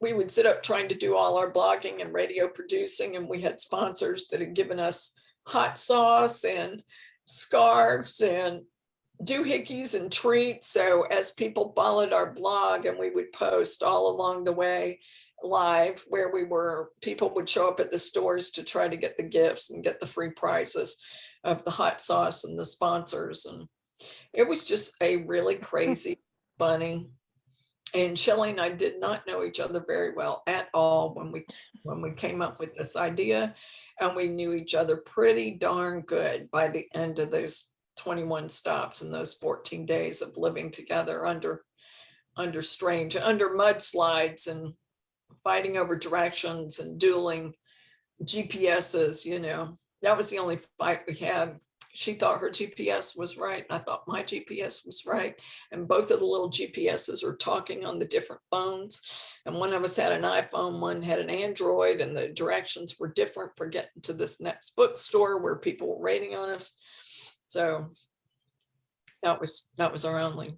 we would sit up trying to do all our blogging and radio producing. And we had sponsors that had given us hot sauce and scarves and doohickeys and treats. So as people followed our blog, and we would post all along the way live where we were, people would show up at the stores to try to get the gifts and get the free prizes of the hot sauce and the sponsors. And it was just a really crazy, funny. And Shelley and I did not know each other very well at all when we came up with this idea, and we knew each other pretty darn good by the end of those 21 stops and those 14 days of living together under mudslides and fighting over directions and dueling GPSs. You know, that was the only fight we had. she thought her GPS was right, and I thought my GPS was right. And both of the little GPSs are talking on the different phones. And one of us had an iPhone, one had an Android, and the directions were different for getting to this next bookstore where people were waiting on us. So that was our only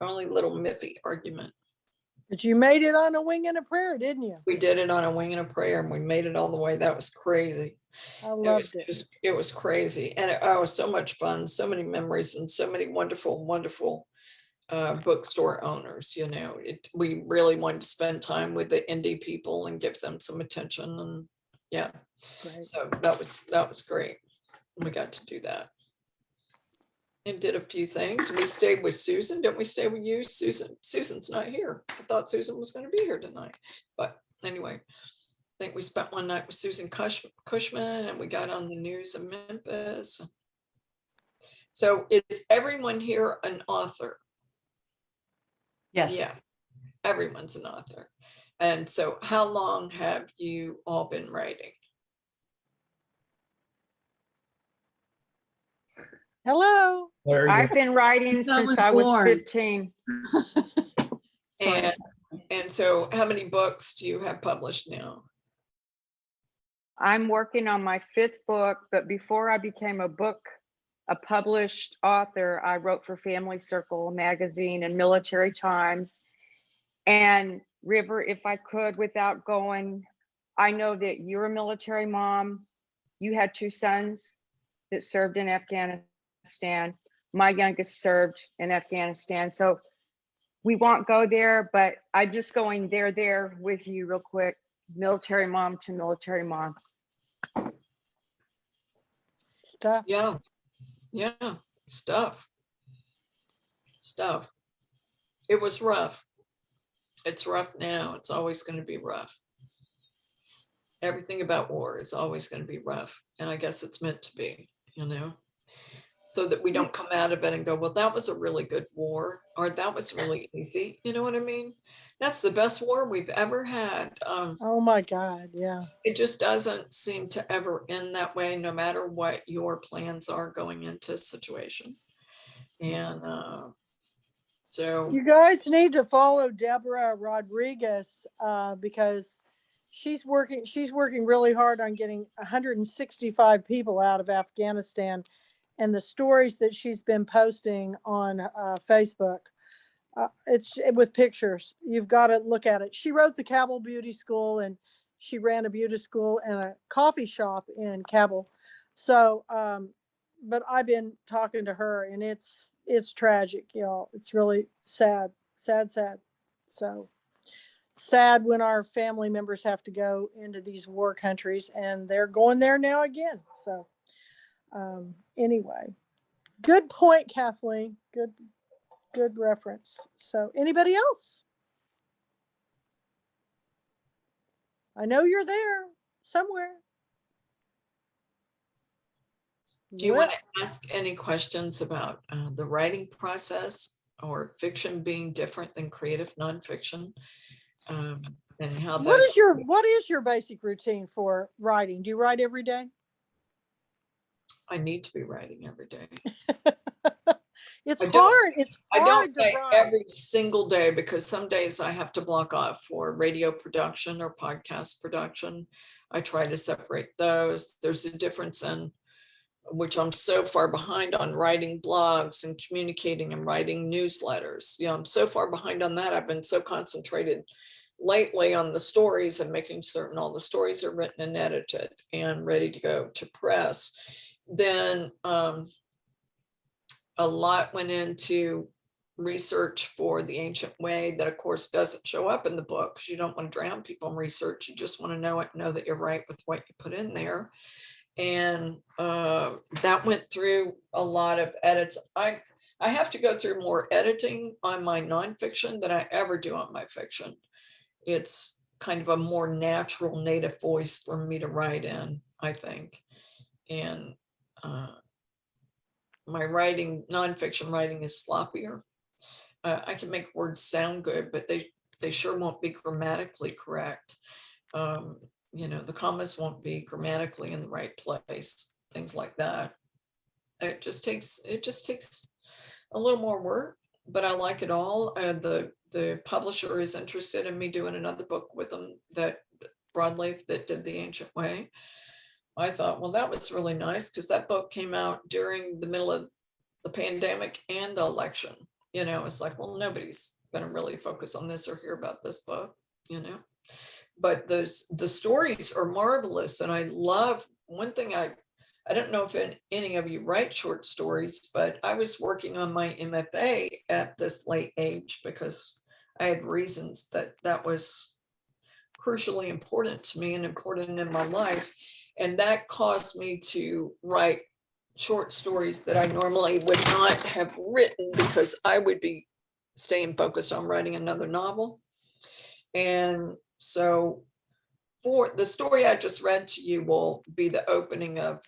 little miffy argument. But you made it on a wing and a prayer, didn't you? We did it on a wing and a prayer, and we made it all the way. That was crazy. I loved it. It was crazy. And it was so much fun, so many memories, and so many wonderful, wonderful bookstore owners. You know, we really wanted to spend time with the indie people and give them some attention. And yeah, Great. so that was great. We got to do that. And did a few things. We stayed with Susan. Didn't we stay with you? Susan's not here. I thought Susan was going to be here tonight. But anyway, I think we spent one night with Susan Cushman, and we got on the news of Memphis. So is everyone here an author? Yes. Yeah, everyone's an author. And so how long have you all been writing? Hello. There you I've go. been writing Since I since was I was born. 15. And so how many books do you have published now? I'm working on my 5th book, but before I became a published author, I wrote for Family Circle magazine and Military Times. And River, if I could, without going, I know that you're a military mom. You had 2 sons that served in Afghanistan. My youngest served in Afghanistan. So we won't go there, but I'm just going there with you real quick. Military mom to military mom. Stuff. Yeah, stuff. It was rough. It's rough now. It's always going to be rough. Everything about war is always going to be rough. And I guess it's meant to be, you know, so that we don't come out of it and go, well, that was a really good war, or that was really easy. You know what I mean? That's the best war we've ever had. Oh my God. Yeah. It just doesn't seem to ever end that way, no matter what your plans are going into a situation. And so You guys need to follow Deborah Rodriguez because she's working really hard on getting 165 people out of Afghanistan, and the stories that she's been posting on Facebook. It's with pictures. You've got to look at it. She wrote the Kabul Beauty School, and she ran a beauty school and a coffee shop in Kabul. So, but I've been talking to her, and it's tragic, y'all. It's really sad. So sad when our family members have to go into these war countries, and they're going there now again. So anyway, good point, Kathleen. Good reference. So anybody else? I know you're there somewhere. do you want to ask any questions about the writing process, or fiction being different than creative nonfiction? And how What is your basic routine for writing? Do you write every day? I need to be writing every day. It's I don't- hard. It's I don't hard to write write. every single day, because some days I have to block off for radio production or podcast production. I try to separate those. There's a difference in which I'm so far behind on writing blogs and communicating and writing newsletters. You know, I'm so far behind on that. I've been so concentrated lately on the stories and making certain all the stories are written and edited and ready to go to press. Then a lot went into research for the ancient way that of course doesn't show up in the book, because you don't want to drown people in research. You just want to know that you're right with what you put in there. And that went through a lot of edits. I have to go through more editing on my nonfiction than I ever do on my fiction. It's kind of a more natural native voice for me to write in, I think. And my nonfiction writing is sloppier. I can make words sound good, but they sure won't be grammatically correct. You know, the commas won't be grammatically in the right place, things like that. It just takes a little more work, but I like it all. The publisher is interested in me doing another book with them, that Broadleaf, that did The Ancient Way. I thought, well, that was really nice, because that book came out during the middle of the pandemic and the election. It's like, well, nobody's going to really focus on this or hear about this book, but the stories are marvelous. And I love one thing. I don't know if any of you write short stories, but I was working on my MFA at this late age because I had reasons that was crucially important to me and important in my life. And that caused me to write short stories that I normally would not have written, because I would be staying focused on writing another novel. And so for the story I just read to you will be the opening of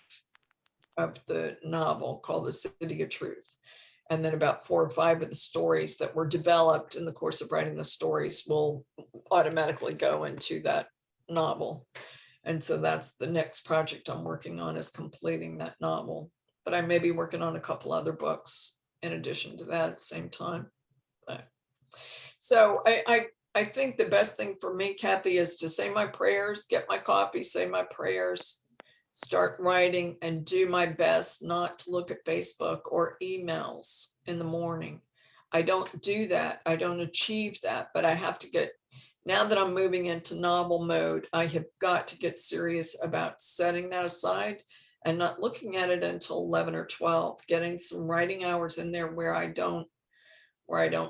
the novel, called The City of Truth. And then about 4 or 5 of the stories that were developed in the course of writing the stories will automatically go into that novel. And so that's the next project I'm working on, is completing that novel. But I may be working on a couple other books in addition to that at the same time. So I think the best thing for me, Kathy, is to say my prayers, get my coffee, say my prayers, start writing, and do my best not to look at Facebook or emails in the morning. I don't do that. I don't achieve that, but I have to get, now that I'm moving into novel mode, I have got to get serious about setting that aside and not looking at it until 11 or 12, getting some writing hours in there where I don't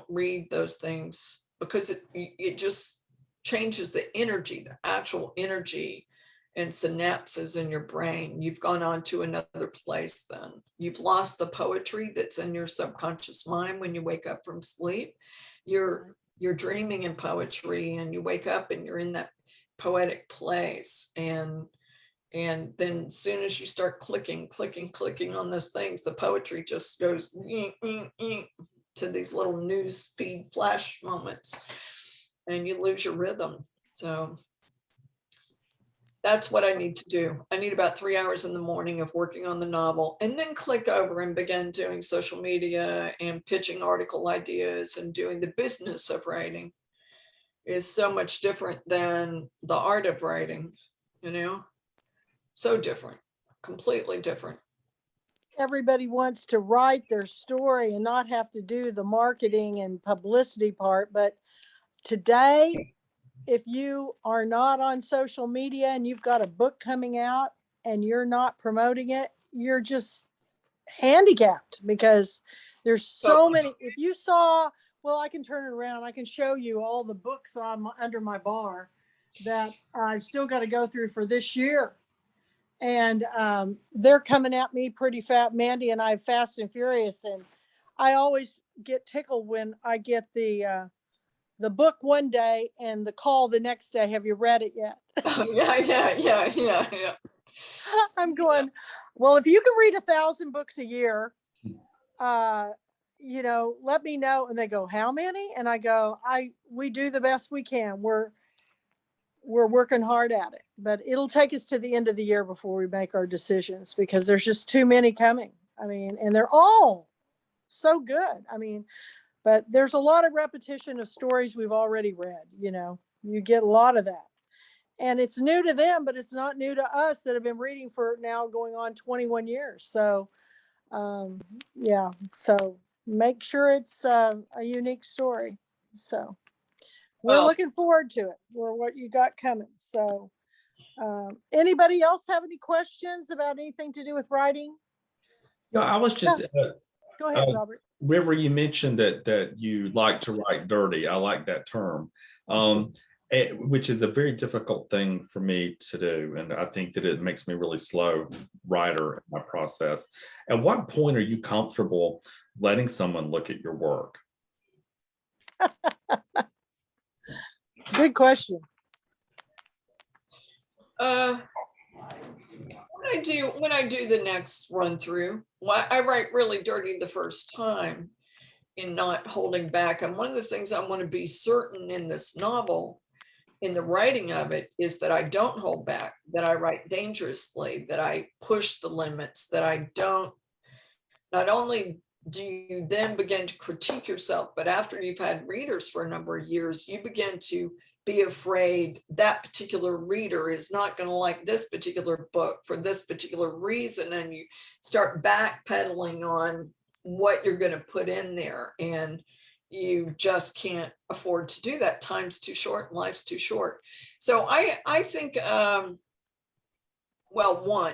read those things, because it just changes the energy, the actual energy and synapses in your brain. You've gone on to another place then. You've lost the poetry that's in your subconscious mind when you wake up from sleep. You're dreaming in poetry, and you wake up and you're in that poetic place. And then as soon as you start clicking on those things, the poetry just goes to these little news feed flash moments, and you lose your rhythm. So that's what I need to do. I need about 3 hours in the morning of working on the novel, and then click over and begin doing social media and pitching article ideas and doing the business of writing. Is so much different than the art of writing, so different, completely different. Everybody wants to write their story and not have to do the marketing and publicity part. But today, if you are not on social media and you've got a book coming out and you're not promoting it, you're just handicapped, because there's so many. If you saw, well, I can turn it around. I can show you all the books under my bar that I've still got to go through for this year. And they're coming at me pretty fast. Mandy and I, fast and furious. And I always get tickled when I get the book one day and the call the next day. Have you read it yet? Yeah. I'm going, well, if you can read 1,000 books a year, let me know. And they go, how many? And I go, we do the best we can. We're working hard at it, but it'll take us to the end of the year before we make our decisions, because there's just too many coming. I mean, and they're all so good. I mean, but there's a lot of repetition of stories we've already read. You get a lot of that, and it's new to them, but it's not new to us that have been reading for now going on 21 years. So, yeah. So make sure it's a unique story. So we're looking forward to it, or what you got coming. So anybody else have any questions about anything to do with writing? I was just Go ahead, Robert. River, you mentioned that you like to write dirty. I like that term, which is a very difficult thing for me to do. And I think that it makes me really slow writer in my process. At what point are you comfortable letting someone look at your work? Good question. When I do the next run through, I write really dirty the first time in not holding back. And one of the things I want to be certain in this novel, in the writing of it, is that I don't hold back, that I write dangerously, that I push the limits, that I don't not only do you then begin to critique yourself, but after you've had readers for a number of years, you begin to be afraid that particular reader is not going to like this particular book for this particular reason. And you start backpedaling on what you're going to put in there. And you just can't afford to do that. Time's too short, and life's too short. So I think, well, one,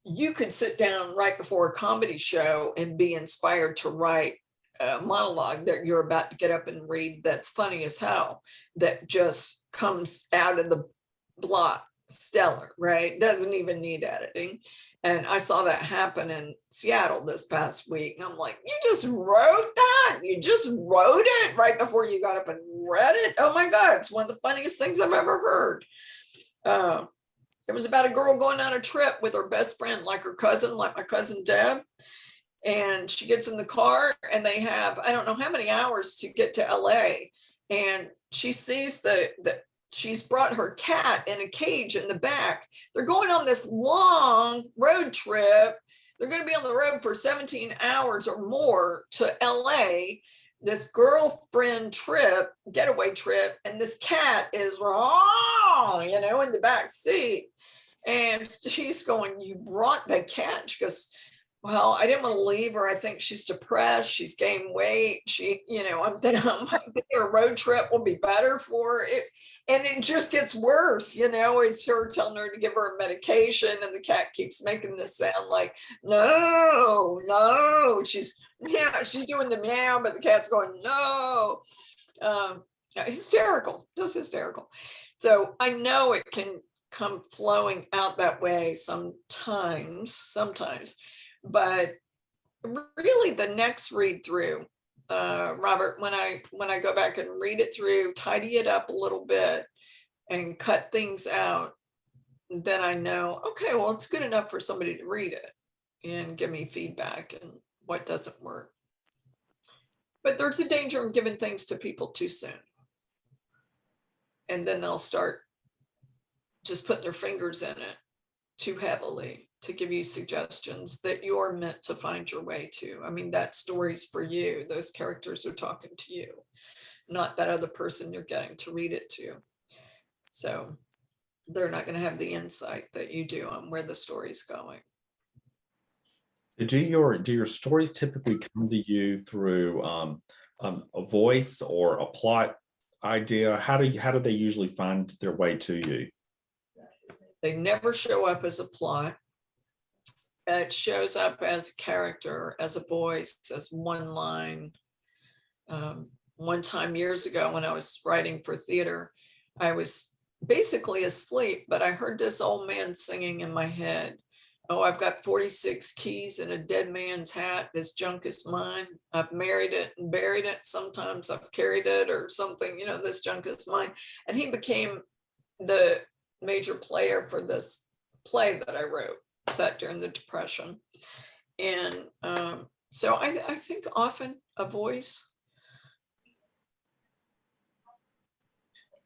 you could sit down right before a comedy show and be inspired to write a monologue that you're about to get up and read that's funny as hell, that just comes out of the block stellar, right? Doesn't even need editing. And I saw that happen in Seattle this past week. And I'm like, you just wrote that? You just wrote it right before you got up and read it? Oh my God, it's one of the funniest things I've ever heard. It was about a girl going on a trip with her best friend, like her cousin, like my cousin Deb. And she gets in the car and they have, I don't know how many hours to get to LA. And she sees that she's brought her cat in a cage in the back. They're going on this long road trip. They're going to be on the road for 17 hours or more to LA, this girlfriend trip, getaway trip. And this cat is, in the back seat. And she's going, you brought the cat? She goes, well, I didn't want to leave her. I think she's depressed. She's gained weight. I'm thinking a road trip will be better for it. And it just gets worse. It's her telling her to give her a medication. And the cat keeps making this sound like, no. She's doing the meow, but the cat's going, no. Hysterical, just hysterical. So I know it can come flowing out that way sometimes, but really the next read through, Robert, when I go back and read it through, tidy it up a little bit and cut things out, then I know, okay, well, it's good enough for somebody to read it and give me feedback and what doesn't work. But there's a danger of giving things to people too soon. And then they'll start just putting their fingers in it too heavily to give you suggestions that you're meant to find your way to. I mean, that story's for you. Those characters are talking to you, not that other person you're getting to read it to. So they're not going to have the insight that you do on where the story's going. Do your stories typically come to you through a voice or a plot idea? How do they usually find their way to you? They never show up as a plot. It shows up as a character, as a voice, as one line. One time years ago when I was writing for theater, I was basically asleep, but I heard this old man singing in my head. Oh, I've got 46 keys in a dead man's hat. This junk is mine. I've married it and buried it. Sometimes I've carried it or something, this junk is mine. And he became the major player for this play that I wrote, set during the Depression. And so I think often a voice.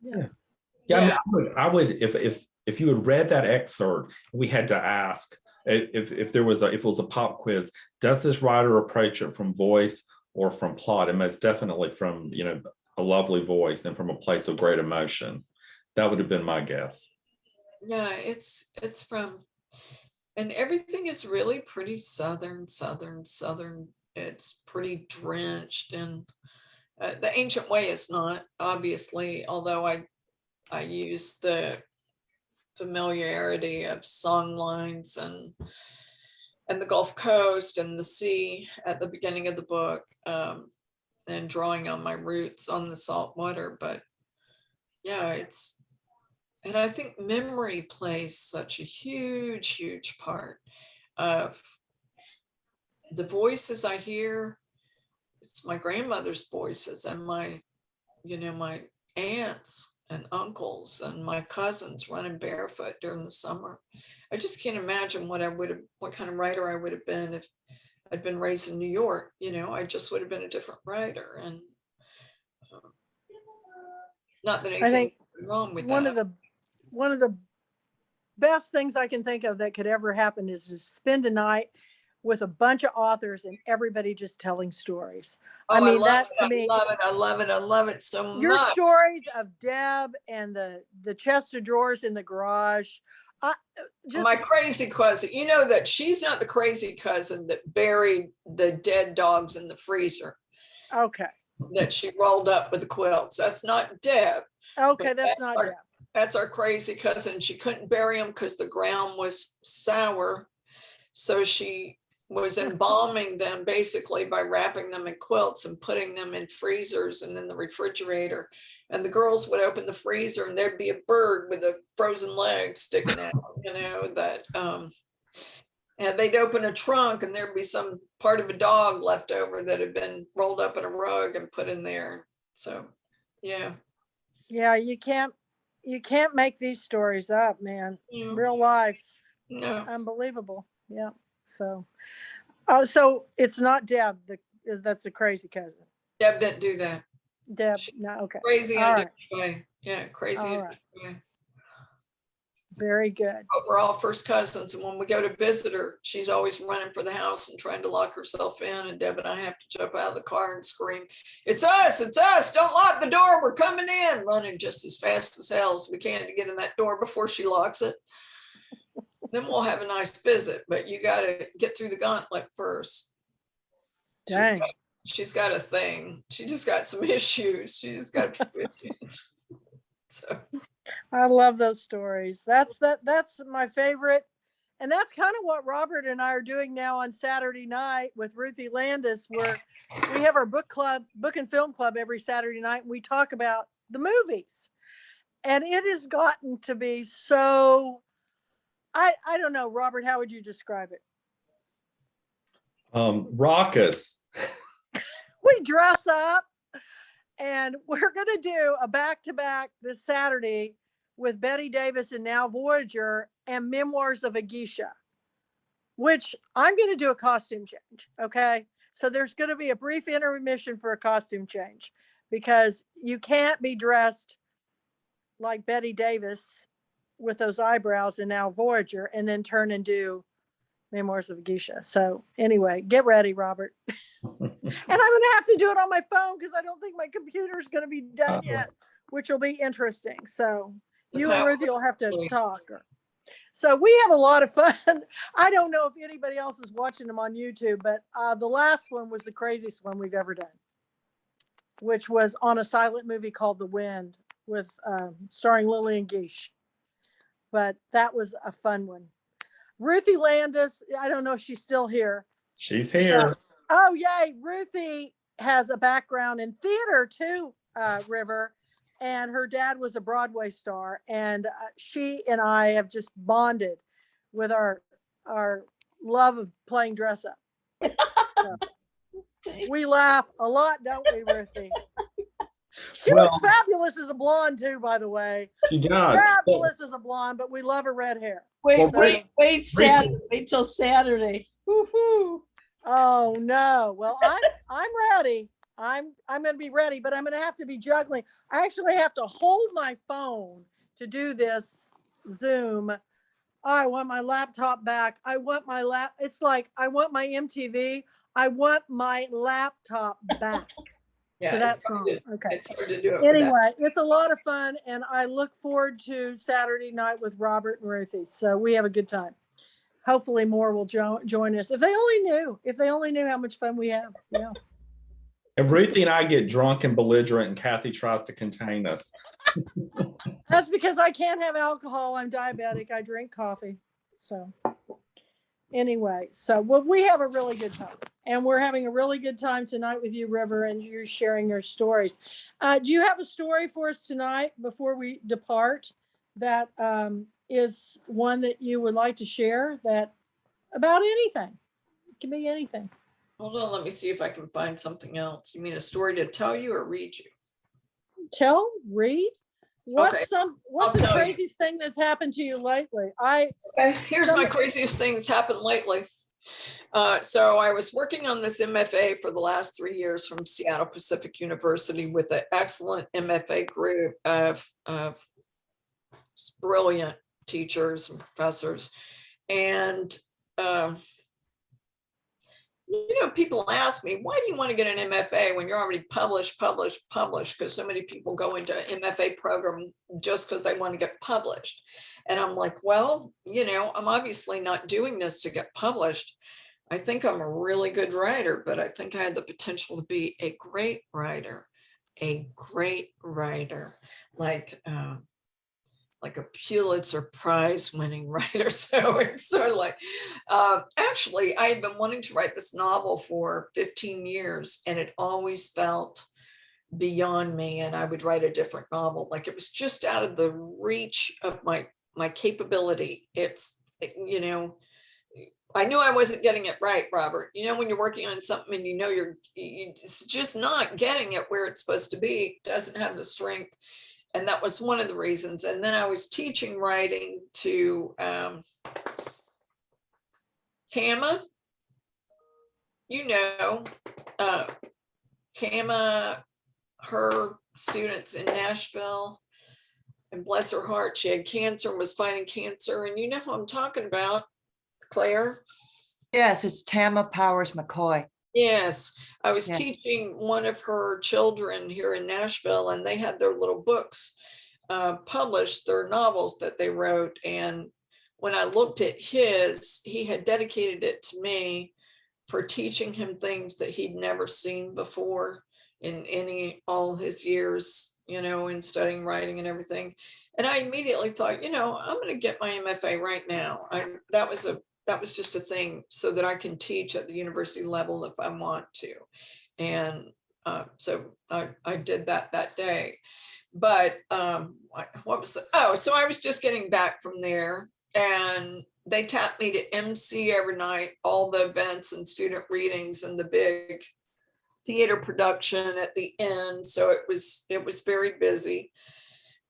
Yeah. I mean, I would if you had read that excerpt, we had to ask if it was a pop quiz, does this writer approach it from voice or from plot? And most definitely from a lovely voice and from a place of great emotion. That would have been my guess. Yeah, it's from, and everything is really pretty southern. It's pretty drenched, and the ancient way is not, obviously, although I use the familiarity of song lines and the Gulf Coast and the sea at the beginning of the book, and drawing on my roots on the salt water. But yeah, and I think memory plays such a huge part of the voices I hear. It's my grandmother's voices and my aunts and uncles and my cousins running barefoot during the summer. I just can't imagine what kind of writer I would have been if I'd been raised in New York. I just would have been a different writer. And not that anything wrong with that. One of the best things I can think of that could ever happen is to spend a night with a bunch of authors and everybody just telling stories. Oh, I mean, love that it. to I me, love it. I love it. I love it so your much. stories of Deb and the chest of drawers in the garage, just My crazy cousin, you know that she's not the crazy cousin that buried the dead dogs in the freezer, okay. that she rolled up with the quilts. That's not Deb. Okay, But that's not Deb. That's our crazy cousin. She couldn't bury them because the ground was sour. So she was embalming them basically by wrapping them in quilts and putting them in freezers and in the refrigerator. And the girls would open the freezer and there'd be a bird with a frozen leg sticking out, you know, that and they'd open a trunk and there'd be some part of a dog left over that had been rolled up in a rug and put in there. So yeah. Yeah, you can't make these stories up, man. Yeah. Real life. No. Unbelievable. Yeah. So so it's not Deb that's a crazy cousin. Deb didn't do that. Deb, no, okay. Crazy in All a right. different way. Yeah, crazy in a All right. different way. Very good. But we're all first cousins, and when we go to visit her, she's always running for the house and trying to lock herself in, and Deb and I have to jump out of the car and scream, it's us, don't lock the door, we're coming in, running just as fast as hell as we can to get in that door before she locks it. Then we'll have a nice visit, but you got to get through the gauntlet first. Dang. She's got a thing. She just got some issues. She just got a few issues. So I love those stories. That's my favorite. And that's kind of what Robert and I are doing now on Saturday night with Ruthie Landis, where we have our book and film club every Saturday night. And we talk about the movies. And it has gotten to be so, I don't know, Robert, how would you describe it? Raucous. We dress up and we're going to do a back-to-back this Saturday with Betty Davis and Now Voyager and Memoirs of a Geisha, which I'm going to do a costume change. Okay. So there's going to be a brief intermission for a costume change because you can't be dressed like Betty Davis with those eyebrows and Now Voyager and then turn and do Memoirs of a Geisha. So anyway, get ready, Robert. And I'm going to have to do it on my phone because I don't think my computer is going to be done yet, which will be interesting. So you and Ruthie will have to talk. So we have a lot of fun. I don't know if anybody else is watching them on YouTube, but the last one was the craziest one we've ever done, which was on a silent movie called The Wind with starring Lillian Gish. But that was a fun one. Ruthie Landis, I don't know if she's still here. She's here. Oh, yay. Ruthie has a background in theater too, River. And her dad was a Broadway star. And she and I have just bonded with our love of playing dress up. So, we laugh a lot, don't we, Ruthie? She looks fabulous as a blonde too, by the way. She does. Fabulous as a blonde, but we love her red hair. Wait till Saturday. Woo-hoo. Oh no. Well, I'm ready. I'm going to be ready, but I'm going to have to be juggling. I actually have to hold my phone to do this Zoom. Oh, I want my laptop back. I want my It's like I want my MTV. I want my laptop back. To that song. Okay. Anyway, it's a lot of fun, and I look forward to Saturday night with Robert and Ruthie. So we have a good time. Hopefully, more will join us. If they only knew how much fun we have. Yeah. And Ruthie and I get drunk and belligerent, and Kathy tries to contain us. That's because I can't have alcohol. I'm diabetic. I drink coffee. So anyway, we have a really good time. And we're having a really good time tonight with you, River, and you're sharing your stories. Do you have a story for us tonight before we depart that is one that you would like to share about anything? It can be anything. Hold on, let me see if I can find something else. You mean a story to tell you or read you? Read. What's Okay, the craziest thing that's happened to you lately? Here's my craziest thing that's happened lately. So I was working on this MFA for the last 3 years from Seattle Pacific University with an excellent MFA group of brilliant teachers and professors. And people ask me, why do you want to get an MFA when you're already published? Because so many people go into an MFA program just because they want to get published. And I'm like, well, I'm obviously not doing this to get published. I think I'm a really good writer, but I think I had the potential to be a great writer, like a Pulitzer Prize winning writer. So it's sort of like, actually, I had been wanting to write this novel for 15 years, and it always felt beyond me, and I would write a different novel. Like it was just out of the reach of my capability. I knew I wasn't getting it right, Robert. When you're working on something and you're just not getting it where it's supposed to be, doesn't have the strength. And that was one of the reasons. And then I was teaching writing to Tama. Tama, her students in Nashville. And bless her heart, she had cancer and was fighting cancer. And you know who I'm talking about, Claire? Yes, it's Tama Powers McCoy. Yes, I was teaching one of her children here in Nashville, and they had their little books published, their novels that they wrote. And when I looked at he had dedicated it to me for teaching him things that he'd never seen before in all his years, in studying writing and everything. And I immediately thought, I'm going to get my MFA right now. That was just a thing so that I can teach at the university level if I want to. And so I did that day. But what was so I was just getting back from there, and they tapped me to MC every night, all the events and student readings and the big theater production at the end. So it was very busy.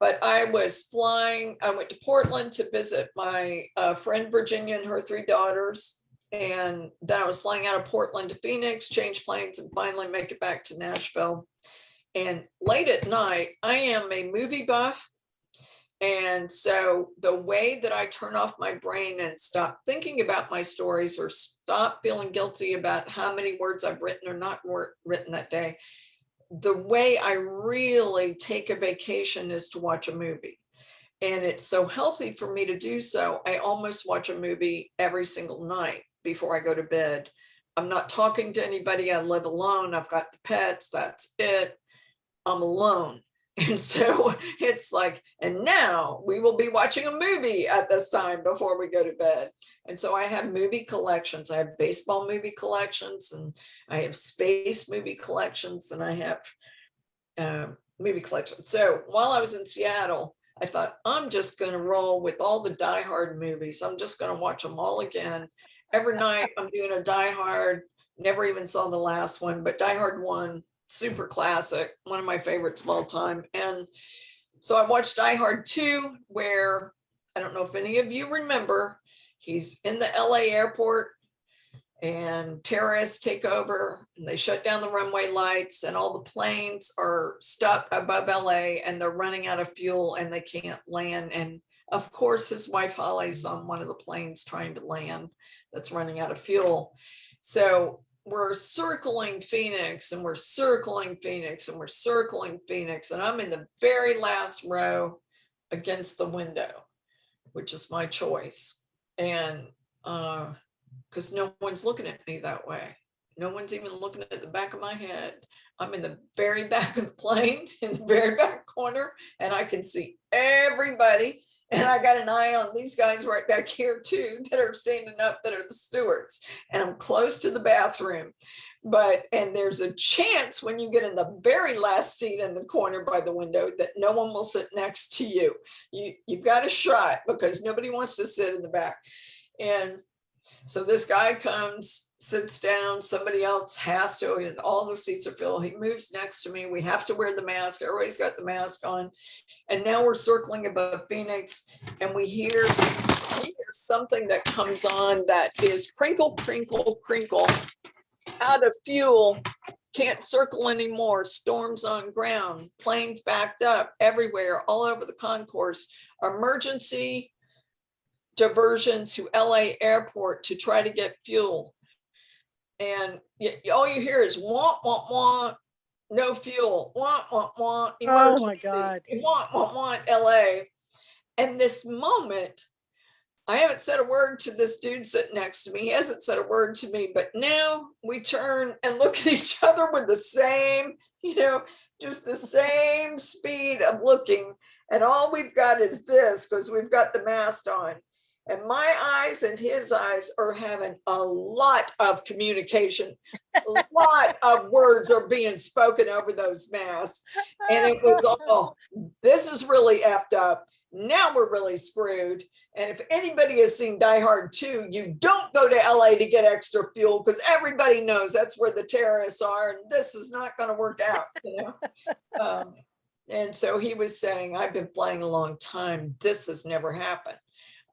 But I was flying, I went to Portland to visit my friend Virginia and her 3 daughters. And then I was flying out of Portland to Phoenix, change planes, and finally make it back to Nashville. And late at night, I am a movie buff. And so the way that I turn off my brain and stop thinking about my stories, or stop feeling guilty about how many words I've written or not written that day, the way I really take a vacation is to watch a movie. And it's so healthy for me to do so. I almost watch a movie every single night before I go to bed. I'm not talking to anybody. I live alone. I've got the pets. That's it. I'm alone. And so it's like, and now we will be watching a movie at this time before we go to bed. And so I have movie collections. I have baseball movie collections, and I have space movie collections, and I have movie collections. So while I was in Seattle, I thought, I'm just going to roll with all the Die Hard movies. I'm just going to watch them all again. Every night I'm doing a Die Hard. Never even saw the last one, but Die Hard 1, super classic, one of my favorites of all time. And so I watched Die Hard 2, where I don't know if any of you remember, he's in the LA airport and terrorists take over and they shut down the runway lights, and all the planes are stuck above LA and they're running out of fuel and they can't land. And of course, his wife Holly's on one of the planes trying to land that's running out of fuel. So we're circling Phoenix, and we're circling Phoenix, and we're circling Phoenix. And I'm in the very last row against the window, which is my choice. And because no one's looking at me that way. No one's even looking at the back of my head. I'm in the very back of the plane, in the very back corner, and I can see everybody. And I got an eye on these guys right back here too, that are standing up, that are the stewards. And I'm close to the bathroom. And there's a chance when you get in the very last seat in the corner by the window that no one will sit next to you. You've got a shot, because nobody wants to sit in the back. And so this guy comes, sits down, somebody else has to, and all the seats are filled. He moves next to me. We have to wear the mask. Everybody's got the mask on. And now we're circling above Phoenix, and we hear something that comes on that is crinkle, crinkle, crinkle, out of fuel, can't circle anymore, storms on ground, planes backed up everywhere, all over the concourse, emergency diversion to LA airport to try to get fuel. and all you hear is wah, wah, wah, no fuel, wah, wah, wah, Oh my emergency, God. wah, wah, wah, LA. And this moment, I haven't said a word to this dude sitting next to me. He hasn't said a word to me, but now we turn and look at each other with the same, just the same speed of looking. And all we've got is this, because we've got the mask on. And my eyes and his eyes are having a lot of communication. A lot of words are being spoken over those masks. And it was all, this is really effed up. Now we're really screwed. And if anybody has seen Die Hard 2, you don't go to LA to get extra fuel, because everybody knows that's where the terrorists are. And this is not going to work out. And so he was saying, I've been flying a long time. This has never happened.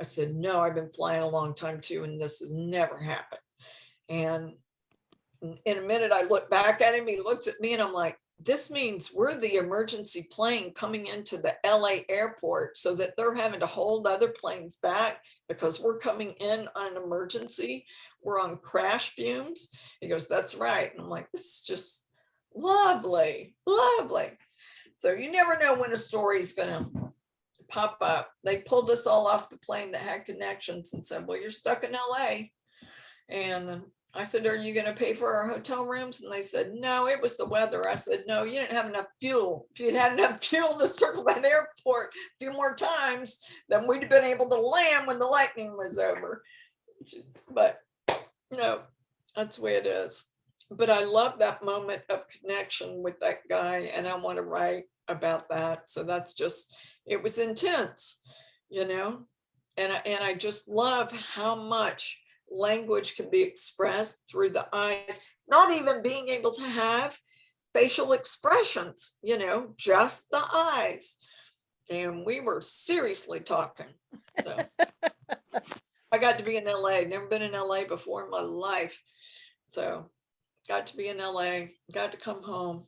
I said, no, I've been flying a long time too, and this has never happened. And in a minute, I look back at him, he looks at me, and I'm like, this means we're the emergency plane coming into the LA airport, so that they're having to hold other planes back because we're coming in on an emergency. We're on crash fumes. He goes, that's right. And I'm like, this is just lovely, lovely. So you never know when a story is going to pop up. They pulled us all off the plane that had connections and said, well, you're stuck in LA. And I said, are you going to pay for our hotel rooms? And they said, no, it was the weather. I said, no, you didn't have enough fuel. If you'd had enough fuel to circle that airport a few more times, then we'd have been able to land when the lightning was over. But no, that's the way it is. But I love that moment of connection with that guy, and I want to write about that. So that's just, it was intense, and I just love how much language can be expressed through the eyes, not even being able to have facial expressions, just the eyes. And we were seriously talking. So I got to be in LA, never been in LA before in my life. So got to be in LA, got to come home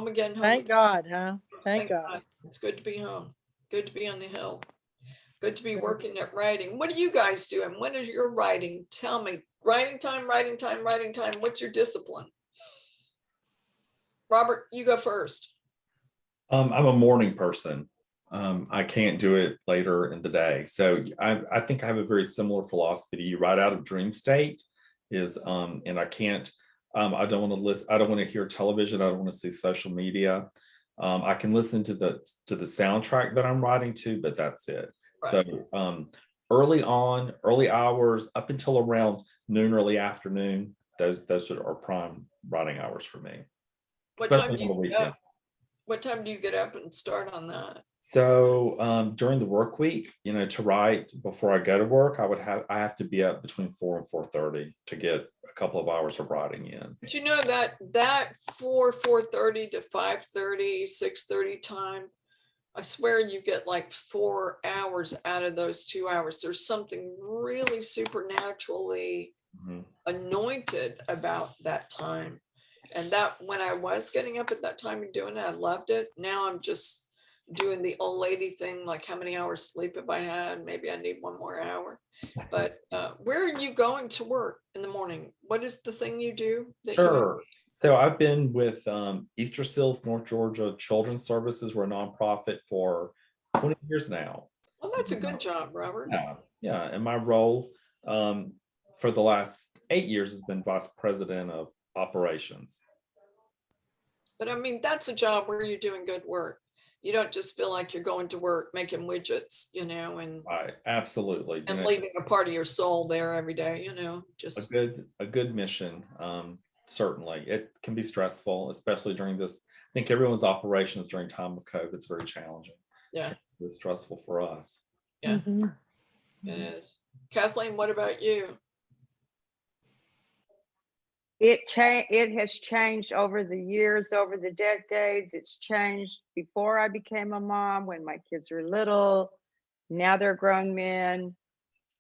again. Thank God, huh? Thank God. It's good to be home. Good to be on the hill. Good to be working at writing. What are you guys doing? When is your writing? Tell me. Writing time. What's your discipline? Robert, you go first. I'm a morning person. I can't do it later in the day. So I think I have a very similar philosophy to you. Right out of dream state is, and I can't, I don't want to listen. I don't want to hear television. I don't want to see social media. I can listen to the soundtrack that I'm writing to, but that's it. Right. So early hours up until around noon, early afternoon, those are prime writing hours for me. What time do you get up? What time do you get up and start on that? So during the work week, to write before I go to work, I have to be up between 4 and 4:30 to get a couple of hours of writing in. But you know that 4:30 to 5:30, 6:30 time, I swear you get like 4 hours out of those 2 hours. There's something really supernaturally anointed about that time. And that when I was getting up at that time and doing it, I loved it. Now I'm just doing the old lady thing, like how many hours sleep have I had? Maybe I need one more hour. But where are you going to work in the morning? What is the thing you do? Sure. So I've been with Easter Seals, North Georgia Children's Services. We're a nonprofit for 20 years now. Well, that's a good job, Robert. Yeah. And my role for the last 8 years has been vice president of operations. But I mean, that's a job where you're doing good work. You don't just feel like you're going to work making widgets, and right, absolutely, and leaving a part of your soul there every day, just a good mission. Certainly, it can be stressful, especially during this. I think everyone's operations during time of COVID is very challenging. Yeah, it's stressful for us. Yeah, it is. Kathleen, what about you? It has changed over the years, over the decades. It's changed before I became a mom, when my kids were little. Now they're grown men.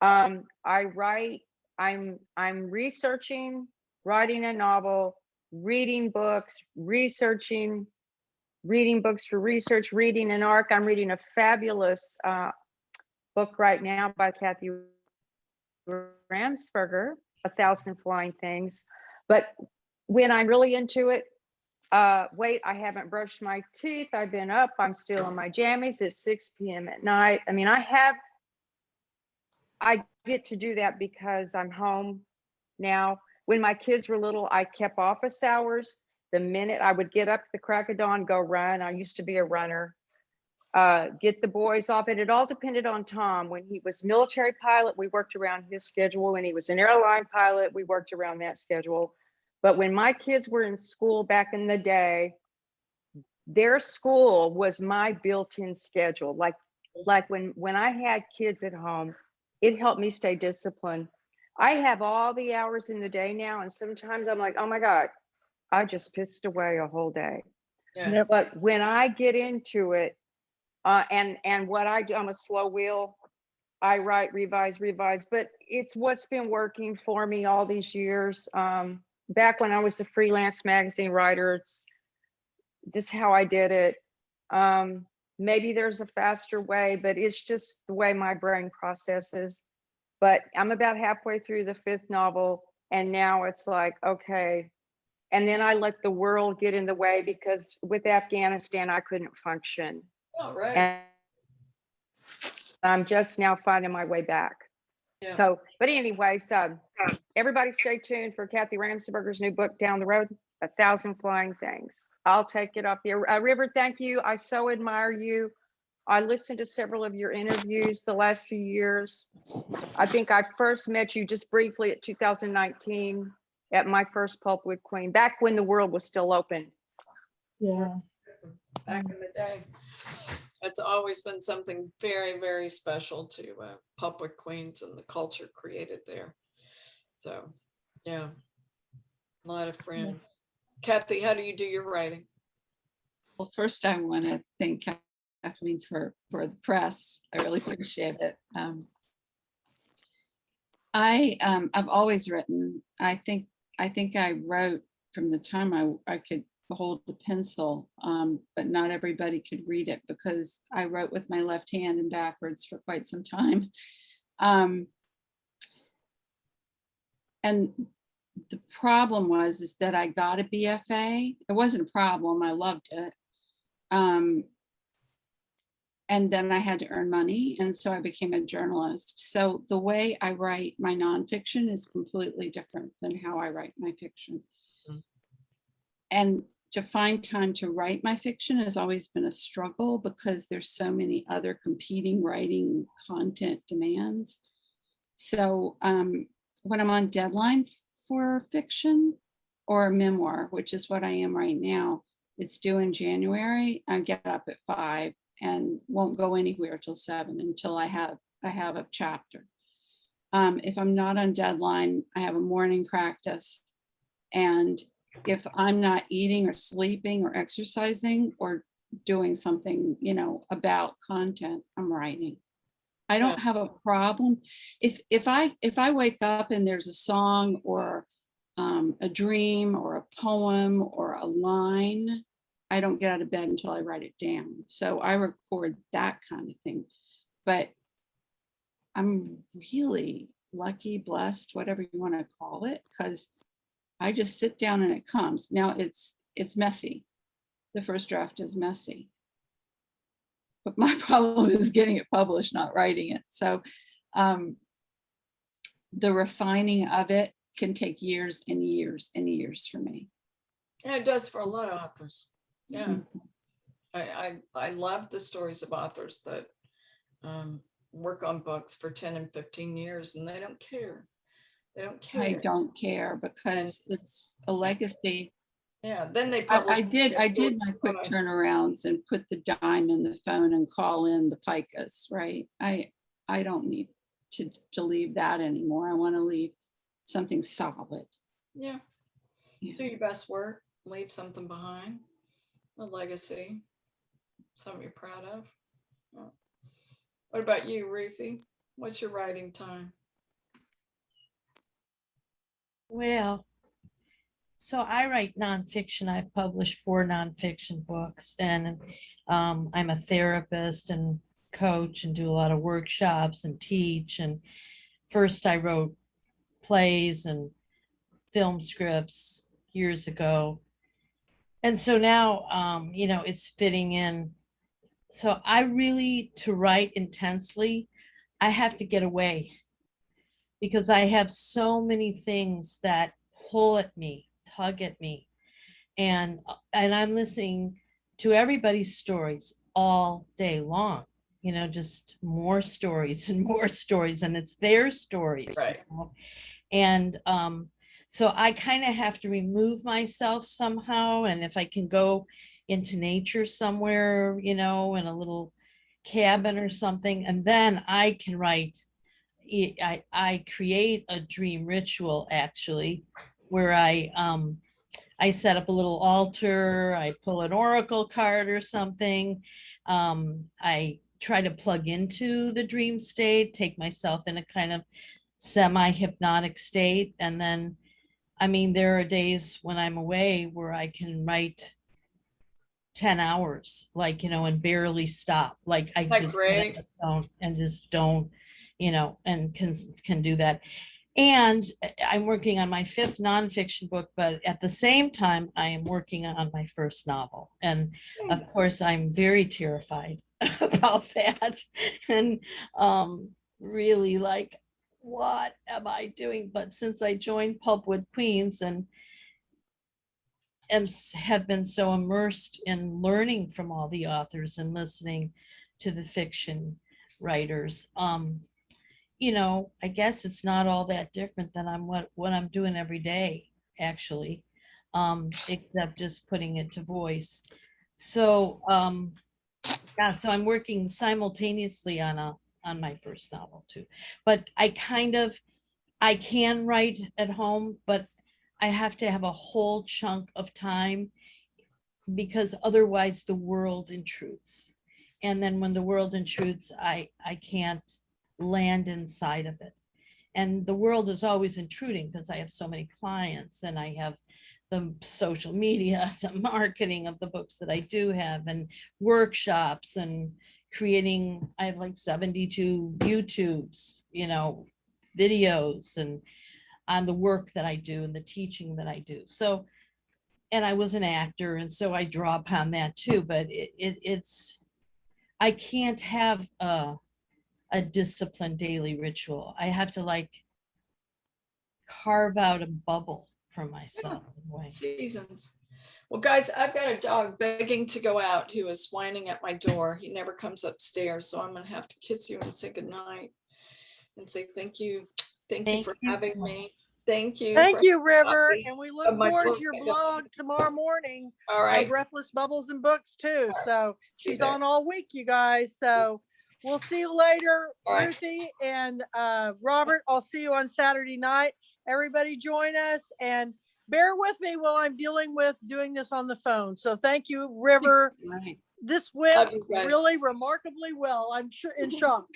I write. I'm researching, writing a novel, reading books, researching, reading books for research, reading an arc. I'm reading a fabulous book right now by Kathy Ramsberger, 1,000 flying things. But when I'm really into it, wait, I haven't brushed my teeth. I've been up. I'm still in my jammies at 6 p.m. at night. I mean, I get to do that because I'm home now. When my kids were little, I kept office hours. The minute I would get up at the crack of dawn, go run. I used to be a runner. Get the boys off. And it all depended on Tom. When he was military pilot, we worked around his schedule. When he was an airline pilot, we worked around that schedule. But when my kids were in school back in the day, their school was my built-in schedule. Like when I had kids at home, it helped me stay disciplined. I have all the hours in the day now, and sometimes I'm like, oh my God, I just pissed away a whole day. Yeah. But when I get into it, and what I do, I'm a slow wheel. I write, revise, but it's what's been working for me all these years. Back when I was a freelance magazine writer, it's just how I did it. Maybe there's a faster way, but it's just the way my brain processes. But I'm about halfway through the 5th novel, and now it's like, okay. And then I let the world get in the way, because with Afghanistan, I couldn't function. Oh, right. And I'm just now finding my way back. Yeah. So, but anyways, everybody stay tuned for Kathy Ramsberger's new book down the road, 1,000 Flying Things. I'll take it off the River. Thank you. I so admire you. I listened to several of your interviews the last few years. I think I first met you just briefly at 2019 at my first Pulpwood Queen, back when the world was still open. Yeah. Back in the day. That's always been something very, very special to Pulpwood Queens and the culture created there. So, yeah, a lot of friends. Kathy, how do you do your writing? Well, first I want to thank Kathleen for the press. I really appreciate it. I've always written. I think I wrote from the time I could hold a pencil, but not everybody could read it because I wrote with my left hand and backwards for quite some time. And the problem is that I got a BFA. It wasn't a problem. I loved it. And then I had to earn money. And so I became a journalist. So the way I write my nonfiction is completely different than how I write my fiction. Mm-hmm. And to find time to write my fiction has always been a struggle because there's so many other competing writing content demands. So when I'm on deadline for fiction or a memoir, which is what I am right now, it's due in January. I get up at 5 and won't go anywhere till 7 until I have a chapter. If I'm not on deadline, I have a morning practice. And if I'm not eating or sleeping or exercising or doing something, about content, I'm writing. I don't have a problem. If I wake up and there's a song or a dream or a poem or a line, I don't get out of bed until I write it down. So I record that kind of thing. But I'm really lucky, blessed, whatever you want to call it, because I just sit down and it comes. Now it's messy. The first draft is messy. But my problem is getting it published, not writing it. So the refining of it can take years and years and years for me. Yeah, it does for a lot of authors. Yeah. Mm-hmm. I love the stories of authors that work on books for 10 and 15 years and they don't care. They don't care. I don't care because it's a legacy. Yeah, then they publish. I did my quick turnarounds and put the dime in the phone and call in the picas, right? I don't need to leave that anymore. I want to leave something solid. Yeah. Do your best work, leave something behind, a legacy, something you're proud of. Yeah. What about you, Ruthie? What's your writing time? Well, so I write nonfiction. I've published 4 nonfiction books, and I'm a therapist and coach and do a lot of workshops and teach. And first I wrote plays and film scripts years ago. And so now, you know, it's fitting in. So I really, to write intensely, I have to get away because I have so many things that pull at me, tug at me. And I'm listening to everybody's stories all day long, you know, just more stories and more stories, and it's their stories. Right. You know? And so I kind of have to remove myself somehow. And if I can go into nature somewhere, you know, in a little cabin or something, and then I can write. I create a dream ritual actually, where I set up a little altar, I pull an oracle card or something. I try to plug into the dream state, take myself in a kind of semi-hypnotic state. And then, I mean, there are days when I'm away where I can write 10 hours, like, you know, and barely stop. Like I Isn't that just great? don't, and just don't, you know, and can do that. And I'm working on my 5th nonfiction book, but at the same time, I am working on my first novel. And of course, I'm very terrified about that. And really like, what am I doing? But since I joined Pulpwood Queens and have been so immersed in learning from all the authors and listening to the fiction writers, you know, I guess it's not all that different than what I'm doing every day, actually, except just putting it to voice. So, yeah, so I'm working simultaneously on my first novel too. But I can write at home, but I have to have a whole chunk of time because otherwise the world intrudes. And then when the world intrudes, I can't land inside of it. And the world is always intruding because I have so many clients and I have the social media, the marketing of the books that I do have, and workshops and creating. I have like 72 YouTubes, you know, videos and on the work that I do and the teaching that I do. So, and I was an actor, and so I draw upon that too, but it's, I can't have a disciplined daily ritual. I have to like carve out a bubble for myself. In a way. Seasons. Well, guys, I've got a dog begging to go out who is whining at my door. He never comes upstairs, so I'm gonna have to kiss you and say goodnight and say thank you. Thank you for having me. Thank you. Thank for you, River. having me. And we look Of my forward book. to your blog tomorrow morning. All right. Breathless Bubbles and Books too. So she's there. on all week, you guys. So we'll see you later, All right. Ruthie and Robert. I'll see you on Saturday night. Everybody join us and bear with me while I'm dealing with doing this on the phone. So thank you, River. Right. This went Love you guys. really remarkably well. I'm in shock.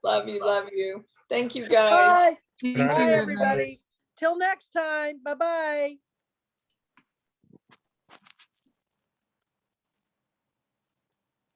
Love you. Love you. Thank you, guys. Bye. Thank Bye, you, River. everybody. Till next time. Bye-bye.